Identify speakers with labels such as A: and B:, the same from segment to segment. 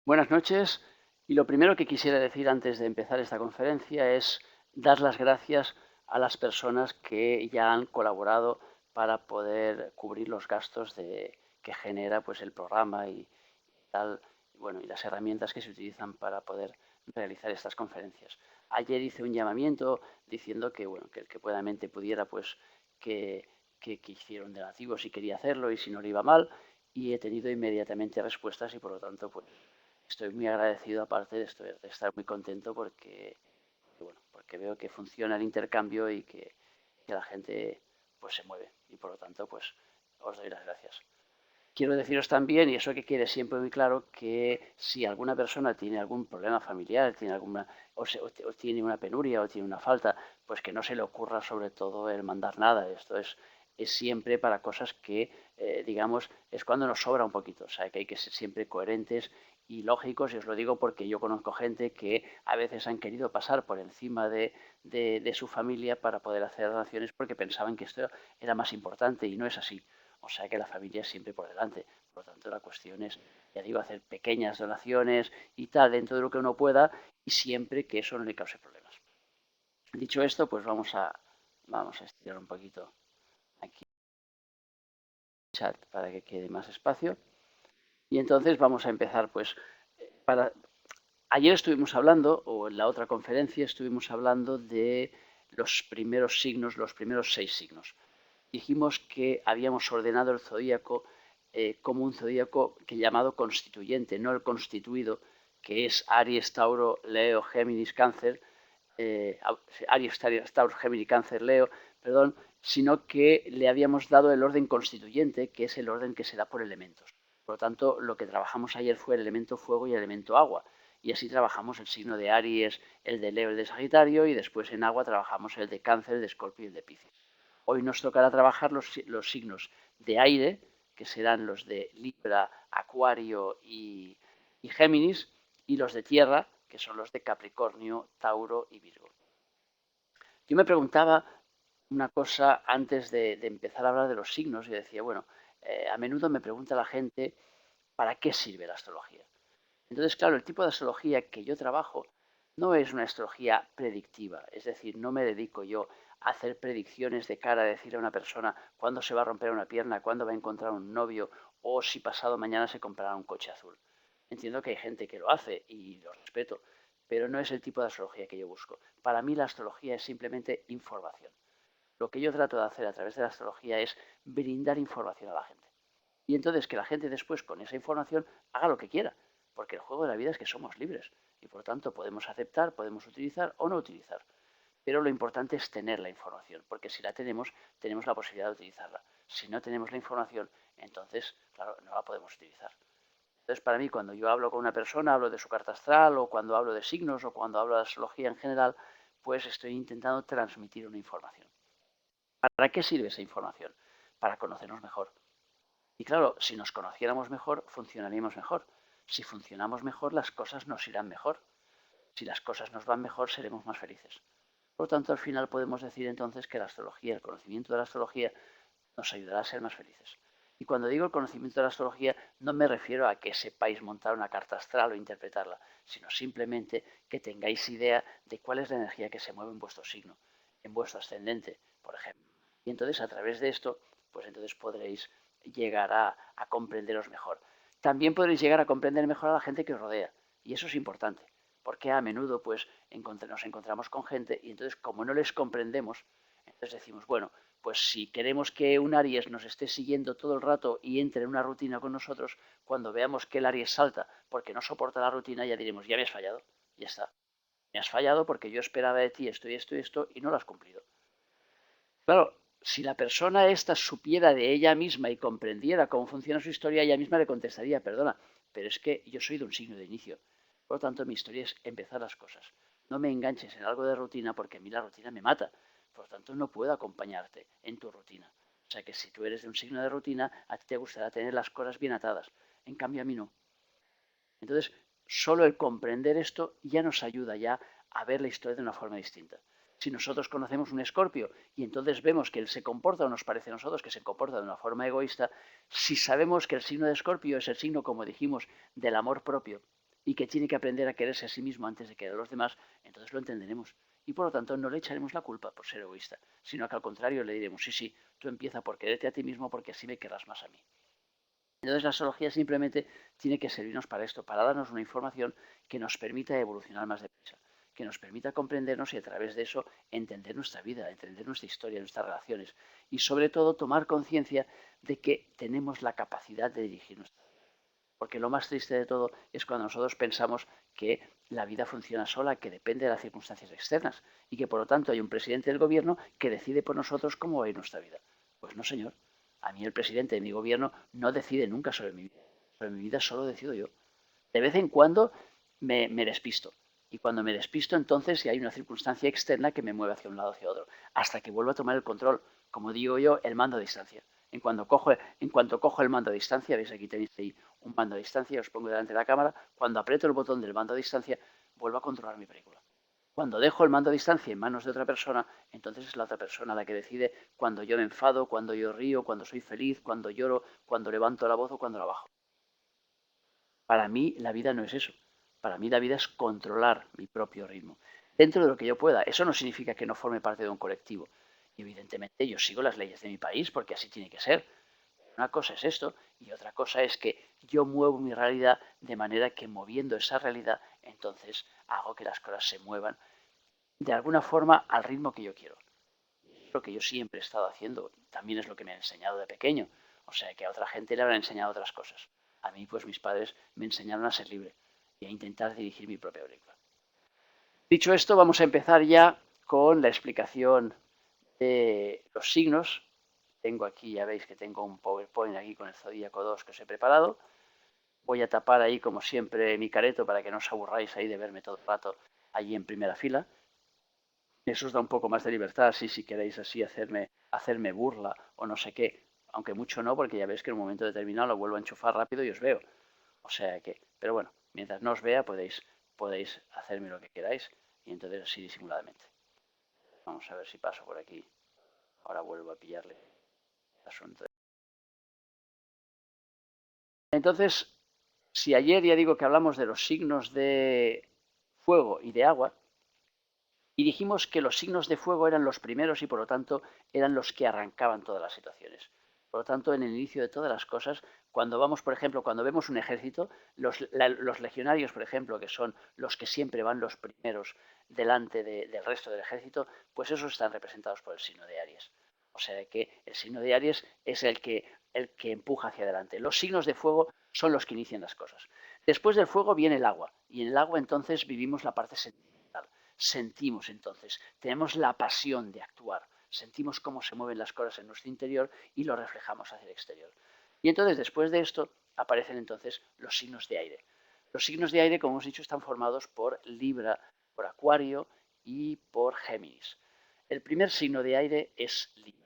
A: Buenas noches. Y lo primero que quisiera decir antes de empezar esta conferencia es dar las gracias a las personas que ya han colaborado para poder cubrir los gastos que genera pues, el programa y tal, bueno, y las herramientas que se utilizan para poder realizar estas conferencias. Ayer hice un llamamiento diciendo que, bueno, que el que pudiera, pues que hiciera un donativo si quería hacerlo y si no le iba mal, y he tenido inmediatamente respuestas y por lo tanto pues estoy muy agradecido, aparte de estar muy contento porque veo que funciona el intercambio y que la gente pues se mueve y por lo tanto pues os doy las gracias. Quiero deciros también, y eso que quede siempre muy claro, que si alguna persona tiene algún problema familiar, tiene o tiene una penuria o tiene una falta, pues que no se le ocurra sobre todo el mandar nada. Es siempre para cosas que, digamos, es cuando nos sobra un poquito. O sea, que hay que ser siempre coherentes y lógicos, y os lo digo porque yo conozco gente que a veces han querido pasar por encima de su familia para poder hacer donaciones porque pensaban que esto era más importante y no es así. O sea que la familia es siempre por delante. Por lo tanto, la cuestión es, ya digo, hacer pequeñas donaciones y tal dentro de lo que uno pueda y siempre que eso no le cause problemas. Dicho esto, pues vamos a estirar un poquito aquí el chat para que quede más espacio. Y entonces vamos a empezar, pues, para... Ayer estuvimos hablando, o en la otra conferencia estuvimos hablando de los primeros signos, los primeros 6 signos. Dijimos que habíamos ordenado el zodíaco como un zodíaco llamado constituyente, no el constituido, que es Aries, Tauro, Leo, Géminis, Cáncer, Aries, Tauro, Géminis, Cáncer, Leo, perdón, sino que le habíamos dado el orden constituyente, que es el orden que se da por elementos. Por lo tanto, lo que trabajamos ayer fue el elemento fuego y el elemento agua. Y así trabajamos el signo de Aries, el de Leo, el de Sagitario, y después en agua trabajamos el de Cáncer, el de Escorpio y el de Piscis. Hoy nos tocará trabajar los signos de aire, que serán los de Libra, Acuario y Géminis, y los de tierra, que son los de Capricornio, Tauro y Virgo. Yo me preguntaba una cosa antes de empezar a hablar de los signos y decía, bueno, a menudo me pregunta la gente, ¿para qué sirve la astrología? Entonces, claro, el tipo de astrología que yo trabajo no es una astrología predictiva, es decir, no me dedico yo a hacer predicciones de cara a decirle a una persona cuándo se va a romper una pierna, cuándo va a encontrar un novio o si pasado mañana se comprará un coche azul. Entiendo que hay gente que lo hace y lo respeto, pero no es el tipo de astrología que yo busco. Para mí la astrología es simplemente información. Lo que yo trato de hacer a través de la astrología es brindar información a la gente. Y entonces que la gente después con esa información haga lo que quiera, porque el juego de la vida es que somos libres y por lo tanto podemos aceptar, podemos utilizar o no utilizar. Pero lo importante es tener la información, porque si la tenemos, tenemos la posibilidad de utilizarla. Si no tenemos la información, entonces, claro, no la podemos utilizar. Entonces, para mí, cuando yo hablo con una persona, hablo de su carta astral, o cuando hablo de signos, o cuando hablo de astrología en general, pues estoy intentando transmitir una información. ¿Para qué sirve esa información? Para conocernos mejor. Y claro, si nos conociéramos mejor, funcionaríamos mejor. Si funcionamos mejor, las cosas nos irán mejor. Si las cosas nos van mejor, seremos más felices. Por lo tanto, al final podemos decir entonces que la astrología, el conocimiento de la astrología, nos ayudará a ser más felices. Y cuando digo el conocimiento de la astrología, no me refiero a que sepáis montar una carta astral o interpretarla, sino simplemente que tengáis idea de cuál es la energía que se mueve en vuestro signo, en vuestro ascendente, por ejemplo. Y entonces, a través de esto, pues entonces podréis llegar a comprenderos mejor. También podréis llegar a comprender mejor a la gente que os rodea. Y eso es importante, porque a menudo pues nos encontramos con gente y entonces como no les comprendemos, entonces decimos, bueno, pues si queremos que un Aries nos esté siguiendo todo el rato y entre en una rutina con nosotros, cuando veamos que el Aries salta porque no soporta la rutina, ya diremos, ya me has fallado, ya está. Me has fallado porque yo esperaba de ti esto y esto y esto y no lo has cumplido. Claro, si la persona esta supiera de ella misma y comprendiera cómo funciona su historia, ella misma le contestaría, perdona, pero es que yo soy de un signo de inicio. Por lo tanto, mi historia es empezar las cosas. No me enganches en algo de rutina porque a mí la rutina me mata. Por lo tanto, no puedo acompañarte en tu rutina. O sea que si tú eres de un signo de rutina, a ti te gustará tener las cosas bien atadas. En cambio, a mí no. Entonces, solo el comprender esto ya nos ayuda ya a ver la historia de una forma distinta. Si nosotros conocemos un escorpio y entonces vemos que él se comporta o nos parece a nosotros que se comporta de una forma egoísta, si sabemos que el signo de escorpio es el signo, como dijimos, del amor propio y que tiene que aprender a quererse a sí mismo antes de querer a los demás, entonces lo entenderemos. Y por lo tanto no le echaremos la culpa por ser egoísta, sino que al contrario le diremos, sí, sí, tú empieza por quererte a ti mismo porque así me querrás más a mí. Entonces la astrología simplemente tiene que servirnos para esto, para darnos una información que nos permita evolucionar más deprisa, que nos permita comprendernos y a través de eso entender nuestra vida, entender nuestra historia, nuestras relaciones y sobre todo tomar conciencia de que tenemos la capacidad de dirigir nuestra vida. Porque lo más triste de todo es cuando nosotros pensamos que la vida funciona sola, que depende de las circunstancias externas y que por lo tanto hay un presidente del gobierno que decide por nosotros cómo va a ir nuestra vida. Pues no, señor. A mí el presidente de mi gobierno no decide nunca sobre mi vida. Sobre mi vida solo decido yo. De vez en cuando me despisto. Y cuando me despisto, entonces si hay una circunstancia externa que me mueve hacia un lado o hacia otro. Hasta que vuelvo a tomar el control. Como digo yo, el mando a distancia. En cuanto cojo el mando a distancia, veis aquí tenéis ahí un mando a distancia, os pongo delante de la cámara, cuando aprieto el botón del mando a distancia, vuelvo a controlar mi película. Cuando dejo el mando a distancia en manos de otra persona, entonces es la otra persona la que decide cuando yo me enfado, cuando yo río, cuando soy feliz, cuando lloro, cuando levanto la voz o cuando la bajo. Para mí la vida no es eso. Para mí la vida es controlar mi propio ritmo. Dentro de lo que yo pueda. Eso no significa que no forme parte de un colectivo. Y evidentemente yo sigo las leyes de mi país porque así tiene que ser. Una cosa es esto y otra cosa es que yo muevo mi realidad de manera que moviendo esa realidad, entonces hago que las cosas se muevan de alguna forma al ritmo que yo quiero. Lo que yo siempre he estado haciendo también es lo que me han enseñado de pequeño. O sea que a otra gente le habrán enseñado otras cosas. A mí, pues mis padres me enseñaron a ser libre y a intentar dirigir mi propia película. Dicho esto, vamos a empezar ya con la explicación de los signos. Tengo aquí, ya veis que tengo un PowerPoint aquí con el Zodíaco 2 que os he preparado. Voy a tapar ahí, como siempre, mi careto para que no os aburráis ahí de verme todo el rato allí en primera fila. Eso os da un poco más de libertad, sí, si queréis así hacerme burla o no sé qué. Aunque mucho no, porque ya veis que en un momento determinado lo vuelvo a enchufar rápido y os veo. O sea que, pero bueno, mientras no os vea podéis hacerme lo que queráis y entonces así disimuladamente. Vamos a ver si paso por aquí. Ahora vuelvo a pillarle el asunto. Entonces, si ayer ya digo que hablamos de los signos de fuego y de agua, y dijimos que los signos de fuego eran los primeros y por lo tanto eran los que arrancaban todas las situaciones. Por lo tanto, en el inicio de todas las cosas, cuando vamos, por ejemplo, cuando vemos un ejército, los legionarios, por ejemplo, que son los que siempre van los primeros delante del resto del ejército, pues esos están representados por el signo de Aries. O sea que el signo de Aries es el que empuja hacia adelante. Los signos de fuego son los que inician las cosas. Después del fuego viene el agua, y en el agua entonces vivimos la parte sentimental. Sentimos entonces, tenemos la pasión de actuar, sentimos cómo se mueven las cosas en nuestro interior y lo reflejamos hacia el exterior. Y entonces después de esto aparecen entonces los signos de aire. Los signos de aire, como hemos dicho, están formados por Libra, por Acuario y por Géminis. El primer signo de aire es Libra.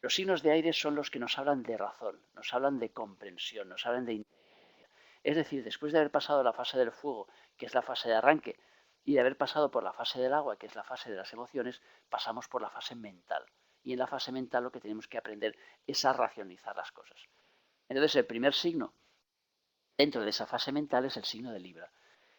A: Los signos de aire son los que nos hablan de razón, nos hablan de comprensión, nos hablan de inteligencia. Es decir, después de haber pasado la fase del fuego, que es la fase de arranque, y de haber pasado por la fase del agua, que es la fase de las emociones, pasamos por la fase mental. Y en la fase mental lo que tenemos que aprender es a racionalizar las cosas. Entonces, el primer signo dentro de esa fase mental es el signo de Libra.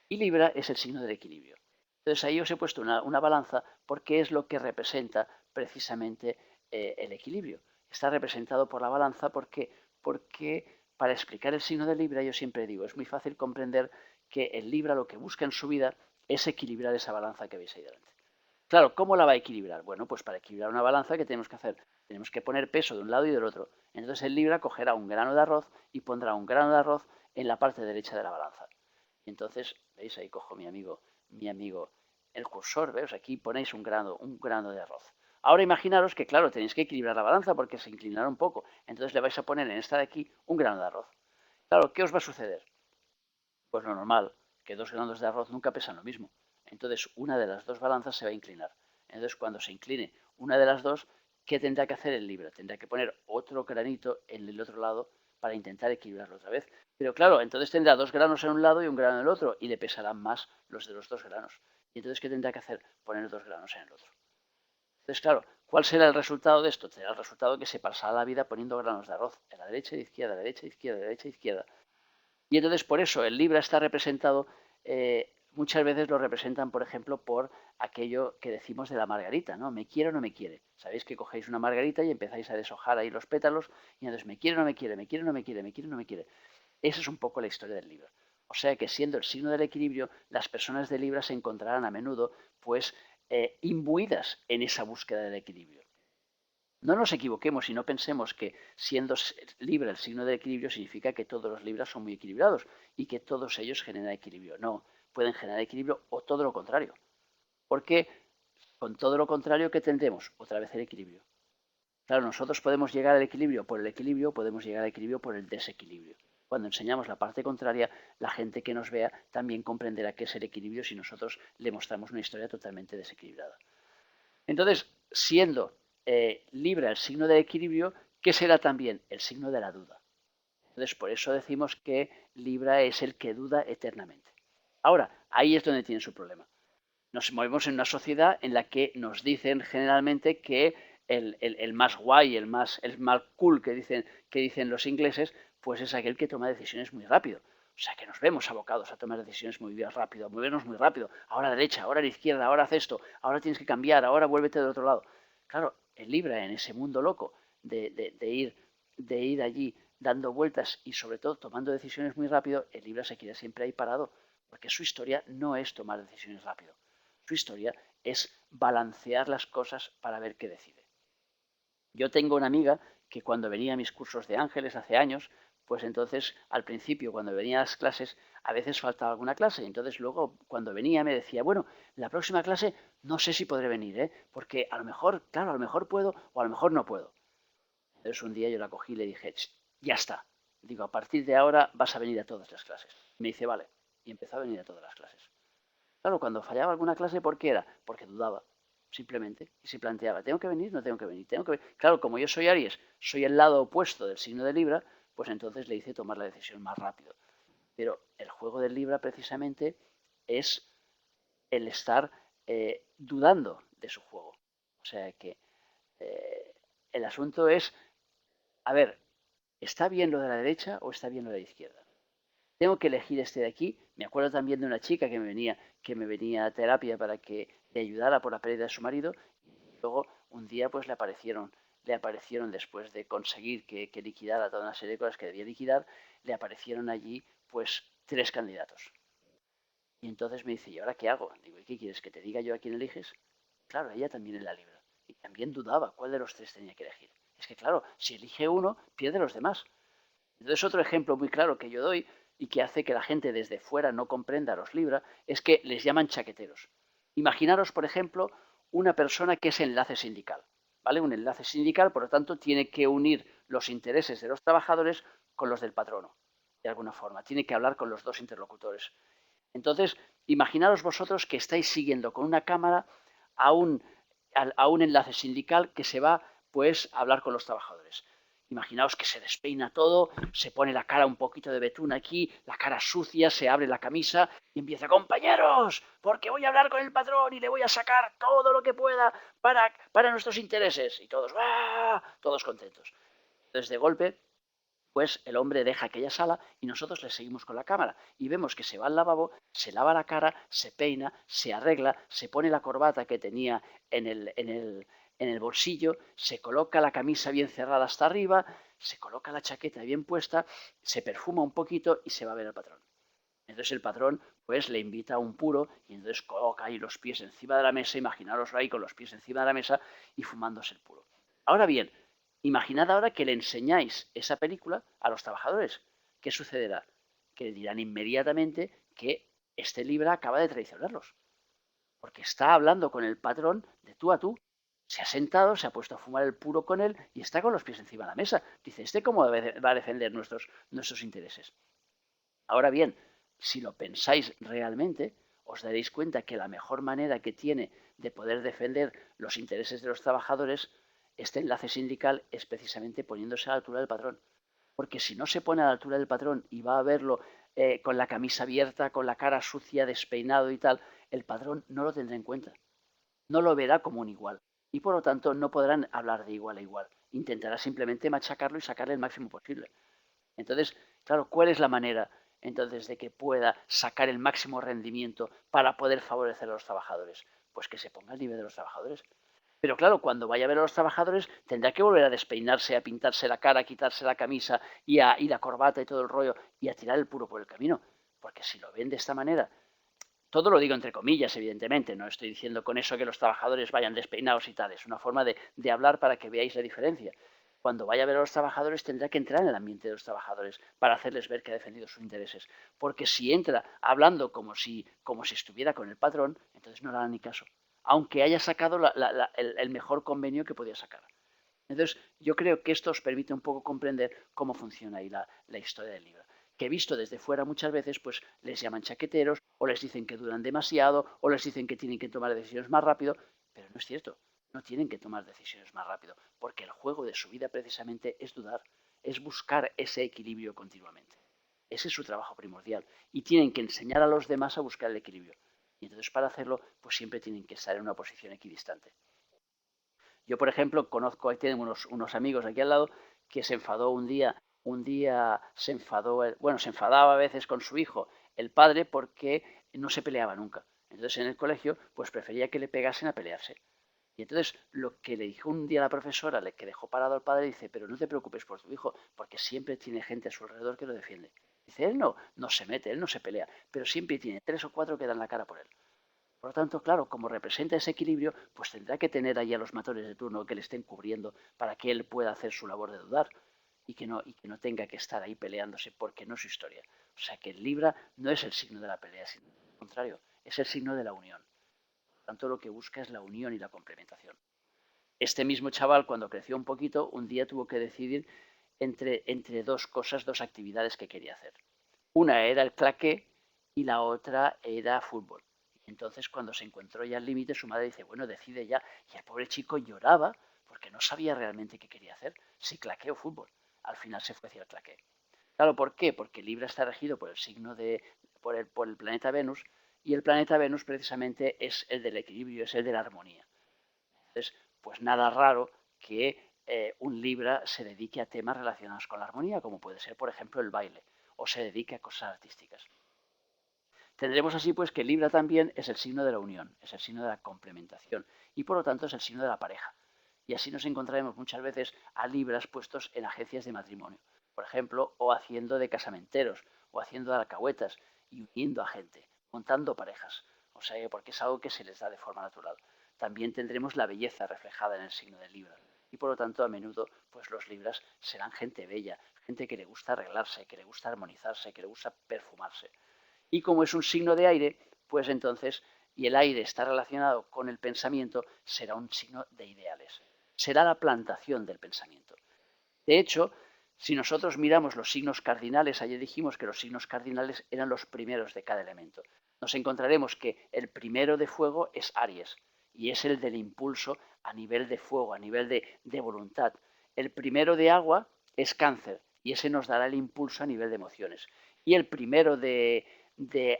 A: Y Libra es el signo del equilibrio. Entonces ahí os he puesto una balanza porque es lo que representa precisamente el equilibrio. Está representado por la balanza porque para explicar el signo de Libra yo siempre digo, es muy fácil comprender que el Libra lo que busca en su vida es equilibrar esa balanza que veis ahí delante. Claro, ¿cómo la va a equilibrar? Bueno, pues para equilibrar una balanza, ¿qué tenemos que hacer? Tenemos que poner peso de un lado y del otro. Entonces el Libra cogerá un grano de arroz y pondrá un grano de arroz en la parte derecha de la balanza. Y entonces, ¿veis? Ahí cojo mi amigo, el cursor, ¿veis? Aquí ponéis un grano de arroz. Ahora imaginaros que, claro, tenéis que equilibrar la balanza porque se inclinará un poco. Entonces le vais a poner en esta de aquí un grano de arroz. Claro, ¿qué os va a suceder? Pues lo normal, que dos granos de arroz nunca pesan lo mismo. Entonces una de las dos balanzas se va a inclinar. Entonces cuando se incline una de las dos, ¿qué tendrá que hacer el Libra? Tendrá que poner otro granito en el otro lado para intentar equilibrarlo otra vez. Pero claro, entonces tendrá dos granos en un lado y un grano en el otro y le pesarán más los de los dos granos. Y entonces, ¿qué tendrá que hacer? Poner dos granos en el otro. Entonces, claro, ¿cuál será el resultado de esto? Será el resultado que se pasará la vida poniendo granos de arroz en la derecha y izquierda, derecha, izquierda, derecha, izquierda. Y entonces por eso el Libra está representado muchas veces lo representan, por ejemplo, por aquello que decimos de la margarita, ¿no? Me quiere o no me quiere. Sabéis que cogéis una margarita y empezáis a deshojar ahí los pétalos y entonces me quiere o no me quiere, me quiere o no me quiere, me quiere o no me quiere. Esa es un poco la historia del Libra. O sea que siendo el signo del equilibrio, las personas de Libra se encontrarán a menudo pues imbuidas en esa búsqueda del equilibrio. No nos equivoquemos y no pensemos que siendo Libra el signo del equilibrio significa que todos los Libras son muy equilibrados y que todos ellos generan equilibrio. No, pueden generar equilibrio o todo lo contrario. Porque con todo lo contrario, ¿qué tendremos? Otra vez el equilibrio. Claro, nosotros podemos llegar al equilibrio por el equilibrio, podemos llegar al equilibrio por el desequilibrio. Cuando enseñamos la parte contraria, la gente que nos vea también comprenderá qué es el equilibrio si nosotros le mostramos una historia totalmente desequilibrada. Entonces, siendo Libra el signo de equilibrio, ¿qué será también? El signo de la duda. Entonces, por eso decimos que Libra es el que duda eternamente. Ahora, ahí es donde tiene su problema. Nos movemos en una sociedad en la que nos dicen generalmente que el más guay, el más cool que dicen los ingleses, pues es aquel que toma decisiones muy rápido. O sea, que nos vemos abocados a tomar decisiones muy rápido, a movernos muy rápido. Ahora a la derecha, ahora a la izquierda, ahora haz esto, ahora tienes que cambiar, ahora vuélvete del otro lado. Claro, el Libra en ese mundo loco de ir allí dando vueltas y sobre todo tomando decisiones muy rápido, el Libra se queda siempre ahí parado, porque su historia no es tomar decisiones rápido. Su historia es balancear las cosas para ver qué decide. Yo tengo una amiga que cuando venía a mis cursos de ángeles hace años, pues entonces al principio cuando venía a las clases a veces faltaba alguna clase y entonces luego cuando venía me decía, bueno, la próxima clase no sé si podré venir, porque a lo mejor, claro, a lo mejor puedo o a lo mejor no puedo. Entonces un día yo la cogí y le dije, ya está. Digo, a partir de ahora vas a venir a todas las clases. Me dice, vale. Y empezó a venir a todas las clases. Claro, cuando fallaba alguna clase, ¿por qué era? Porque dudaba, simplemente, y se planteaba, ¿tengo que venir? ¿No tengo que venir? ¿Tengo que venir? Claro, como yo soy Aries, soy el lado opuesto del signo de Libra, pues entonces le hice tomar la decisión más rápido. Pero el juego del Libra precisamente es el estar dudando de su juego. O sea que eh, el asunto es, a ver, ¿está bien lo de la derecha o está bien lo de la izquierda? Tengo que elegir este de aquí. Me acuerdo también de una chica que me venía a terapia para que le ayudara por la pérdida de su marido. Y luego un día pues le aparecieron después de conseguir que liquidara toda una serie de cosas que debía liquidar, le aparecieron allí pues 3 candidatos. Y entonces me dice, ¿y ahora qué hago? Digo, ¿y qué quieres? ¿Que te diga yo a quién eliges? Claro, ella también es la Libra. Y también dudaba cuál de los 3 tenía que elegir. Es que claro, si elige uno, pierde los demás. Entonces otro ejemplo muy claro que yo doy y que hace que la gente desde fuera no comprenda a los Libra es que les llaman chaqueteros. Imaginaros, por ejemplo, una persona que es enlace sindical, ¿vale? Un enlace sindical, por lo tanto, tiene que unir los intereses de los trabajadores con los del patrono, de alguna forma. Tiene que hablar con los dos interlocutores. Entonces, imaginaros vosotros que estáis siguiendo con una cámara a un enlace sindical que se va pues a hablar con los trabajadores. Imaginaos que se despeina todo, se pone la cara un poquito de betún aquí, la cara sucia, se abre la camisa y empieza, compañeros, porque voy a hablar con el patrón y le voy a sacar todo lo que pueda para nuestros intereses. Y todos, ¡ah! Todos contentos. Entonces, de golpe, pues el hombre deja aquella sala y nosotros le seguimos con la cámara y vemos que se va al lavabo, se lava la cara, se peina, se arregla, se pone la corbata que tenía en el bolsillo, se coloca la camisa bien cerrada hasta arriba, se coloca la chaqueta bien puesta, se perfuma un poquito y se va a ver al patrón. Entonces el patrón pues le invita a un puro y entonces coloca ahí los pies encima de la mesa, imaginaroslo ahí con los pies encima de la mesa y fumándose el puro. Ahora bien, imaginad ahora que le enseñáis esa película a los trabajadores. ¿Qué sucederá? Que le dirán inmediatamente que este Libra acaba de traicionarlos. Porque está hablando con el patrón de tú a tú. Se ha sentado, se ha puesto a fumar el puro con él y está con los pies encima de la mesa. Dice, ¿este cómo va a defender nuestros intereses? Ahora bien, si lo pensáis realmente, os daréis cuenta que la mejor manera que tiene de poder defender los intereses de los trabajadores, este enlace sindical, es precisamente poniéndose a la altura del patrón. Porque si no se pone a la altura del patrón y va a verlo con la camisa abierta, con la cara sucia, despeinado y tal, el patrón no lo tendrá en cuenta. No lo verá como un igual. Y por lo tanto no podrán hablar de igual a igual. Intentará simplemente machacarlo y sacarle el máximo posible. Entonces, claro, ¿cuál es la manera? entonces de que pueda sacar el máximo rendimiento para poder favorecer a los trabajadores? Pues que se ponga al nivel de los trabajadores. Pero claro, cuando vaya a ver a los trabajadores tendrá que volver a despeinarse, a pintarse la cara, a quitarse la camisa y la corbata y todo el rollo y a tirar el puro por el camino. Porque si lo ven de esta manera, todo lo digo entre comillas, evidentemente, no estoy diciendo con eso que los trabajadores vayan despeinados y tal, es una forma de hablar para que veáis la diferencia. Cuando vaya a ver a los trabajadores tendrá que entrar en el ambiente de los trabajadores para hacerles ver que ha defendido sus intereses. Porque si entra hablando como si estuviera con el patrón, entonces no le harán ni caso. Aunque haya sacado el mejor convenio que podía sacar. Entonces, yo creo que esto os permite un poco comprender cómo funciona ahí la historia del libro. Que visto desde fuera muchas veces, pues les llaman chaqueteros, o les dicen que duran demasiado, o les dicen que tienen que tomar decisiones más rápido, pero no es cierto. No tienen que tomar decisiones más rápido, porque el juego de su vida precisamente es dudar, es buscar ese equilibrio continuamente. Ese es su trabajo primordial. Y tienen que enseñar a los demás a buscar el equilibrio. Y entonces para hacerlo, pues siempre tienen que estar en una posición equidistante. Yo, por ejemplo, conozco, tienen unos amigos aquí al lado que se enfadó un día se enfadó, bueno, se enfadaba a veces con su hijo, el padre, porque no se peleaba nunca. Entonces en el colegio, pues prefería que le pegasen a pelearse. Y entonces lo que le dijo un día la profesora, que dejó parado al padre, dice, pero no te preocupes por tu hijo, porque siempre tiene gente a su alrededor que lo defiende. Dice, él no se mete, él no se pelea, pero siempre tiene 3 o 4 que dan la cara por él. Por lo tanto, claro, como representa ese equilibrio, pues tendrá que tener ahí a los matores de turno que le estén cubriendo para que él pueda hacer su labor de dudar y que no tenga que estar ahí peleándose porque no es su historia. O sea que el Libra no es el signo de la pelea, sino al contrario, es el signo de la unión. Por lo tanto, lo que busca es la unión y la complementación. Este mismo chaval, cuando creció un poquito, un día tuvo que decidir entre dos cosas, dos actividades que quería hacer. Una era el claqué y la otra era fútbol. Y entonces cuando se encontró ya al límite, su madre dice, bueno, decide ya. Y el pobre chico lloraba porque no sabía realmente qué quería hacer, si claqué o fútbol. Al final se fue hacia el claqué. Claro, ¿por qué? Porque Libra está regido por el signo por el planeta Venus, y el planeta Venus precisamente es el del equilibrio, es el de la armonía. Entonces, pues nada raro que un Libra se dedique a temas relacionados con la armonía, como puede ser, por ejemplo, el baile, o se dedique a cosas artísticas. Tendremos así pues que Libra también es el signo de la unión, es el signo de la complementación y por lo tanto es el signo de la pareja. Y así nos encontraremos muchas veces a Libras puestos en agencias de matrimonio, por ejemplo, o haciendo de casamenteros, o haciendo de alcahuetas y uniendo a gente, montando parejas. O sea, porque es algo que se les da de forma natural. También tendremos la belleza reflejada en el signo de Libra. Y por lo tanto, a menudo, pues los Libras serán gente bella, gente que le gusta arreglarse, que le gusta armonizarse, que le gusta perfumarse. Y como es un signo de aire, pues entonces, y el aire está relacionado con el pensamiento, será un signo de ideales. Será la plantación del pensamiento. De hecho, si nosotros miramos los signos cardinales, ayer dijimos que los signos cardinales eran los primeros de cada elemento. Nos encontraremos que el primero de fuego es Aries, y es el del impulso a nivel de fuego, a nivel de voluntad. El primero de agua es Cáncer, y ese nos dará el impulso a nivel de emociones. Y el primero de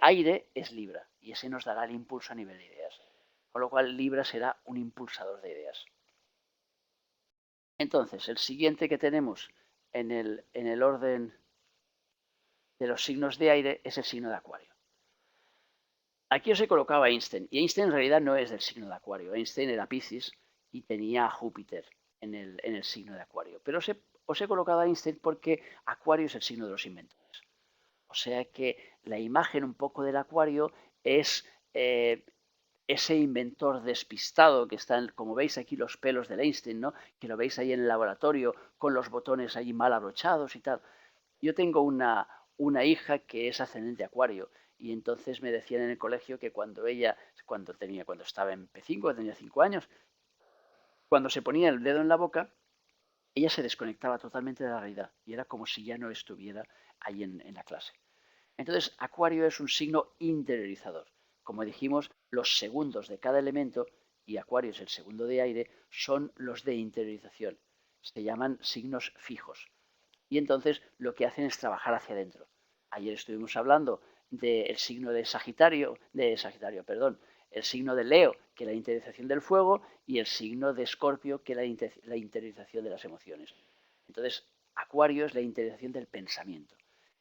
A: aire es Libra, y ese nos dará el impulso a nivel de ideas. Con lo cual Libra será un impulsador de ideas. Entonces, el siguiente que tenemos en el orden de los signos de aire es el signo de Acuario. Aquí os he colocado a Einstein, y Einstein en realidad no es del signo de Acuario. Einstein era Piscis y tenía a Júpiter en el signo de Acuario. Pero os he colocado a Einstein porque Acuario es el signo de los inventores. O sea que la imagen un poco del Acuario es ese inventor despistado que está, como veis aquí los pelos de Einstein, ¿no? Que lo veis ahí en el laboratorio con los botones ahí mal abrochados y tal. Yo tengo una hija que es ascendente Acuario y entonces me decían en el colegio que cuando estaba en P5, tenía 5 años, cuando se ponía el dedo en la boca, ella se desconectaba totalmente de la realidad y era como si ya no estuviera ahí en la clase. Entonces, Acuario es un signo interiorizador. Como dijimos, los segundos de cada elemento, y Acuario es el segundo de aire, son los de interiorización. Se llaman signos fijos. Y entonces lo que hacen es trabajar hacia adentro. Ayer estuvimos hablando del signo perdón, el signo de Leo, que es la interiorización del fuego, y el signo de Escorpio, que es la interiorización de las emociones. Entonces, Acuario es la interiorización del pensamiento.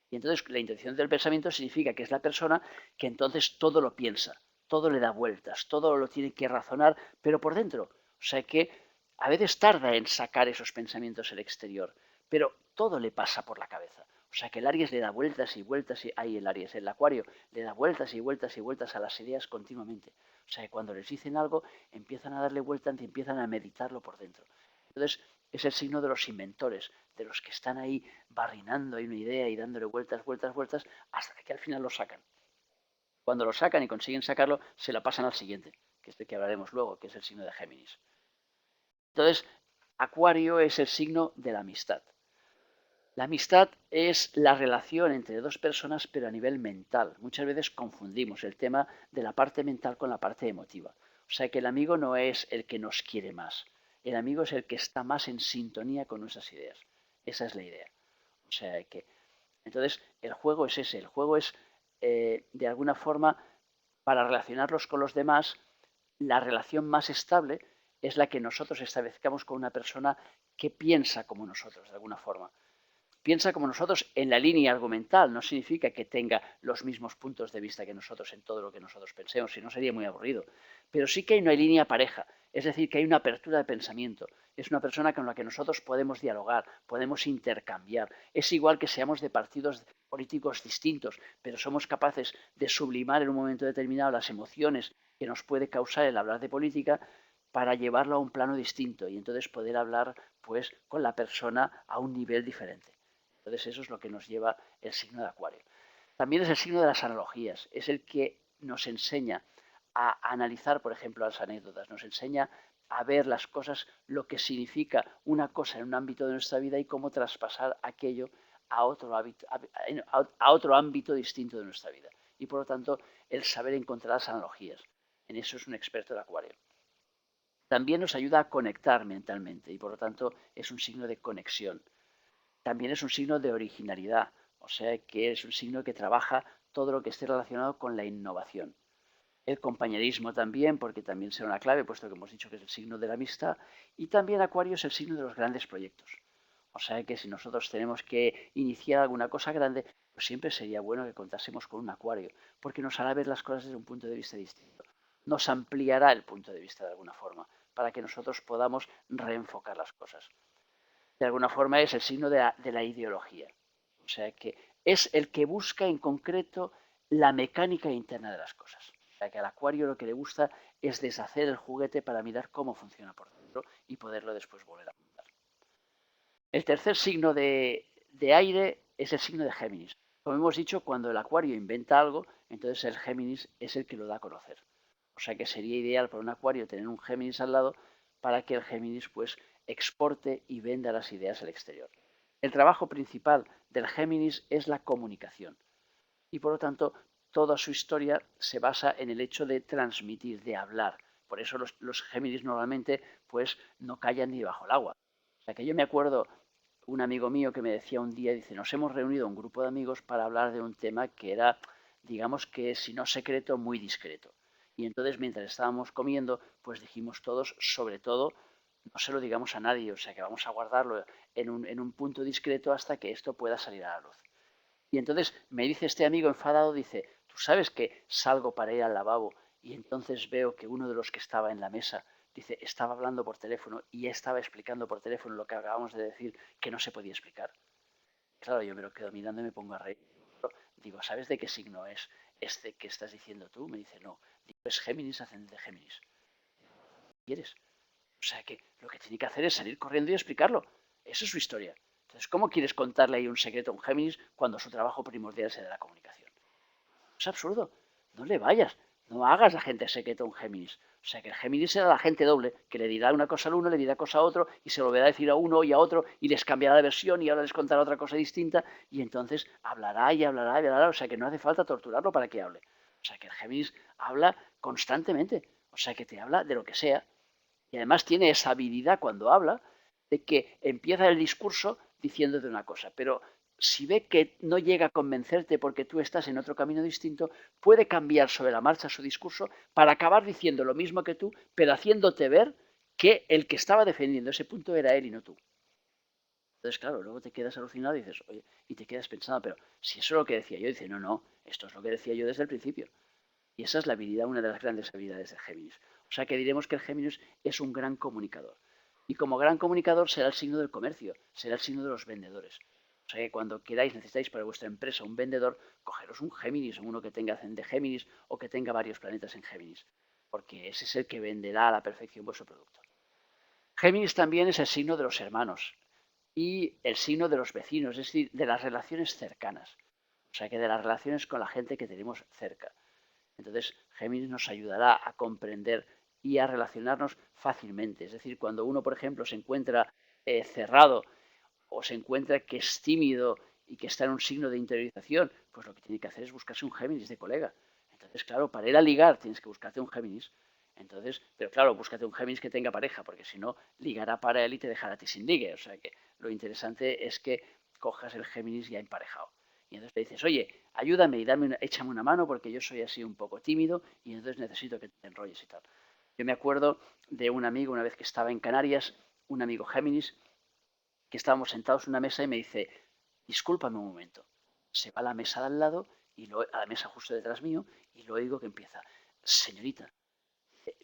A: Y entonces la intención del pensamiento significa que es la persona que entonces todo lo piensa, todo le da vueltas, todo lo tiene que razonar, pero por dentro. O sea que a veces tarda en sacar esos pensamientos al exterior, pero todo le pasa por la cabeza. O sea que el Aries le da vueltas y vueltas, y ahí el Aries, el Acuario, le da vueltas y vueltas y vueltas a las ideas continuamente. O sea que cuando les dicen algo, empiezan a darle vueltas y empiezan a meditarlo por dentro. Entonces, es el signo de los inventores, de los que están ahí barrinando ahí una idea y dándole vueltas, vueltas, vueltas, hasta que al final lo sacan. Cuando lo sacan y consiguen sacarlo, se la pasan al siguiente, que es el que hablaremos luego, que es el signo de Géminis. Entonces, Acuario es el signo de la amistad. La amistad es la relación entre dos personas, pero a nivel mental. Muchas veces confundimos el tema de la parte mental con la parte emotiva. O sea que el amigo no es el que nos quiere más. El amigo es el que está más en sintonía con nuestras ideas. Esa es la idea. O sea que, entonces, el juego es ese. El juego es, de alguna forma, para relacionarlos con los demás, la relación más estable es la que nosotros establezcamos con una persona que piensa como nosotros, de alguna forma. Piensa como nosotros en la línea argumental, no significa que tenga los mismos puntos de vista que nosotros en todo lo que nosotros pensemos, si no sería muy aburrido. Pero sí que hay una línea pareja, es decir, que hay una apertura de pensamiento. Es una persona con la que nosotros podemos dialogar, podemos intercambiar. Es igual que seamos de partidos políticos distintos, pero somos capaces de sublimar en un momento determinado las emociones que nos puede causar el hablar de política para llevarlo a un plano distinto y entonces poder hablar pues con la persona a un nivel diferente. Entonces eso es lo que nos lleva el signo de Acuario. También es el signo de las analogías, es el que nos enseña a analizar, por ejemplo, las anécdotas, nos enseña a ver las cosas, lo que significa una cosa en un ámbito de nuestra vida y cómo traspasar aquello a otro ámbito distinto de nuestra vida. Y por lo tanto, el saber encontrar las analogías. En eso es un experto de Acuario. También nos ayuda a conectar mentalmente y por lo tanto es un signo de conexión. También es un signo de originalidad, o sea que es un signo que trabaja todo lo que esté relacionado con la innovación. El compañerismo también, porque también será una clave, puesto que hemos dicho que es el signo de la amistad, y también Acuario es el signo de los grandes proyectos. O sea que si nosotros tenemos que iniciar alguna cosa grande, pues siempre sería bueno que contásemos con un Acuario, porque nos hará ver las cosas desde un punto de vista distinto. Nos ampliará el punto de vista de alguna forma, para que nosotros podamos reenfocar las cosas. De alguna forma es el signo de la ideología. O sea que es el que busca en concreto la mecánica interna de las cosas. O sea que al Acuario lo que le gusta es deshacer el juguete para mirar cómo funciona por dentro y poderlo después volver a montar. El tercer signo de aire es el signo de Géminis. Como hemos dicho, cuando el Acuario inventa algo, entonces el Géminis es el que lo da a conocer. O sea que sería ideal para un Acuario tener un Géminis al lado para que el Géminis pues exporte y venda las ideas al exterior. El trabajo principal del Géminis es la comunicación y por lo tanto toda su historia se basa en el hecho de transmitir, de hablar. Por eso los Géminis normalmente pues no callan ni bajo el agua. O sea que yo me acuerdo un amigo mío que me decía un día, dice, nos hemos reunido un grupo de amigos para hablar de un tema que era, digamos que si no secreto, muy discreto. Y entonces mientras estábamos comiendo, pues dijimos todos, sobre todo, no se lo digamos a nadie, o sea que vamos a guardarlo en un punto discreto hasta que esto pueda salir a la luz. Y entonces me dice este amigo enfadado, dice, tú sabes que salgo para ir al lavabo y entonces veo que uno de los que estaba en la mesa, dice, estaba hablando por teléfono y estaba explicando por teléfono lo que acabamos de decir que no se podía explicar. Claro, yo me lo quedo mirando y me pongo a reír. Digo, ¿sabes de qué signo es este que estás diciendo tú? Me dice, no. Digo, es Géminis, ascendente de Géminis. ¿Quieres? O sea que lo que tiene que hacer es salir corriendo y explicarlo. Esa es su historia. Entonces, ¿cómo quieres contarle ahí un secreto a un Géminis cuando su trabajo primordial es el de la comunicación? Es absurdo. No le vayas. No hagas la gente secreta a un Géminis. O sea que el Géminis será la gente doble, que le dirá una cosa al uno, le dirá cosa a otro, y se lo volverá a decir a uno y a otro, y les cambiará de versión, y ahora les contará otra cosa distinta, y entonces hablará y hablará y hablará. O sea que no hace falta torturarlo para que hable. O sea que el Géminis habla constantemente. O sea que te habla de lo que sea. Y además tiene esa habilidad cuando habla de que empieza el discurso diciendo de una cosa, pero si ve que no llega a convencerte porque tú estás en otro camino distinto, puede cambiar sobre la marcha su discurso para acabar diciendo lo mismo que tú, pero haciéndote ver que el que estaba defendiendo ese punto era él y no tú. Entonces, claro, luego te quedas alucinado y dices, oye, y te quedas pensando, pero si eso es lo que decía yo, dice, no, no, esto es lo que decía yo desde el principio. Y esa es la habilidad, una de las grandes habilidades de Géminis. O sea que diremos que el Géminis es un gran comunicador. Y como gran comunicador será el signo del comercio, será el signo de los vendedores. O sea que cuando queráis, necesitáis para vuestra empresa un vendedor, cogeros un Géminis, uno que tenga de Géminis o que tenga varios planetas en Géminis. Porque ese es el que venderá a la perfección vuestro producto. Géminis también es el signo de los hermanos y el signo de los vecinos, es decir, de las relaciones cercanas. O sea que de las relaciones con la gente que tenemos cerca. Entonces, Géminis nos ayudará a comprender y a relacionarnos fácilmente. Es decir, cuando uno, por ejemplo, se encuentra cerrado o se encuentra que es tímido y que está en un signo de interiorización, pues lo que tiene que hacer es buscarse un Géminis de colega. Entonces, claro, para ir a ligar tienes que buscarte un Géminis. Entonces, pero claro, búscate un Géminis que tenga pareja, porque si no, ligará para él y te dejará a ti sin ligue. O sea que lo interesante es que cojas el Géminis ya emparejado. Y entonces le dices, oye, ayúdame y échame una mano porque yo soy así un poco tímido y entonces necesito que te enrolles y tal. Yo me acuerdo de un amigo una vez que estaba en Canarias, un amigo Géminis, que estábamos sentados en una mesa y me dice, discúlpame un momento. Se va a la mesa de al lado, a la mesa justo detrás mío, y lo oigo que empieza, señorita,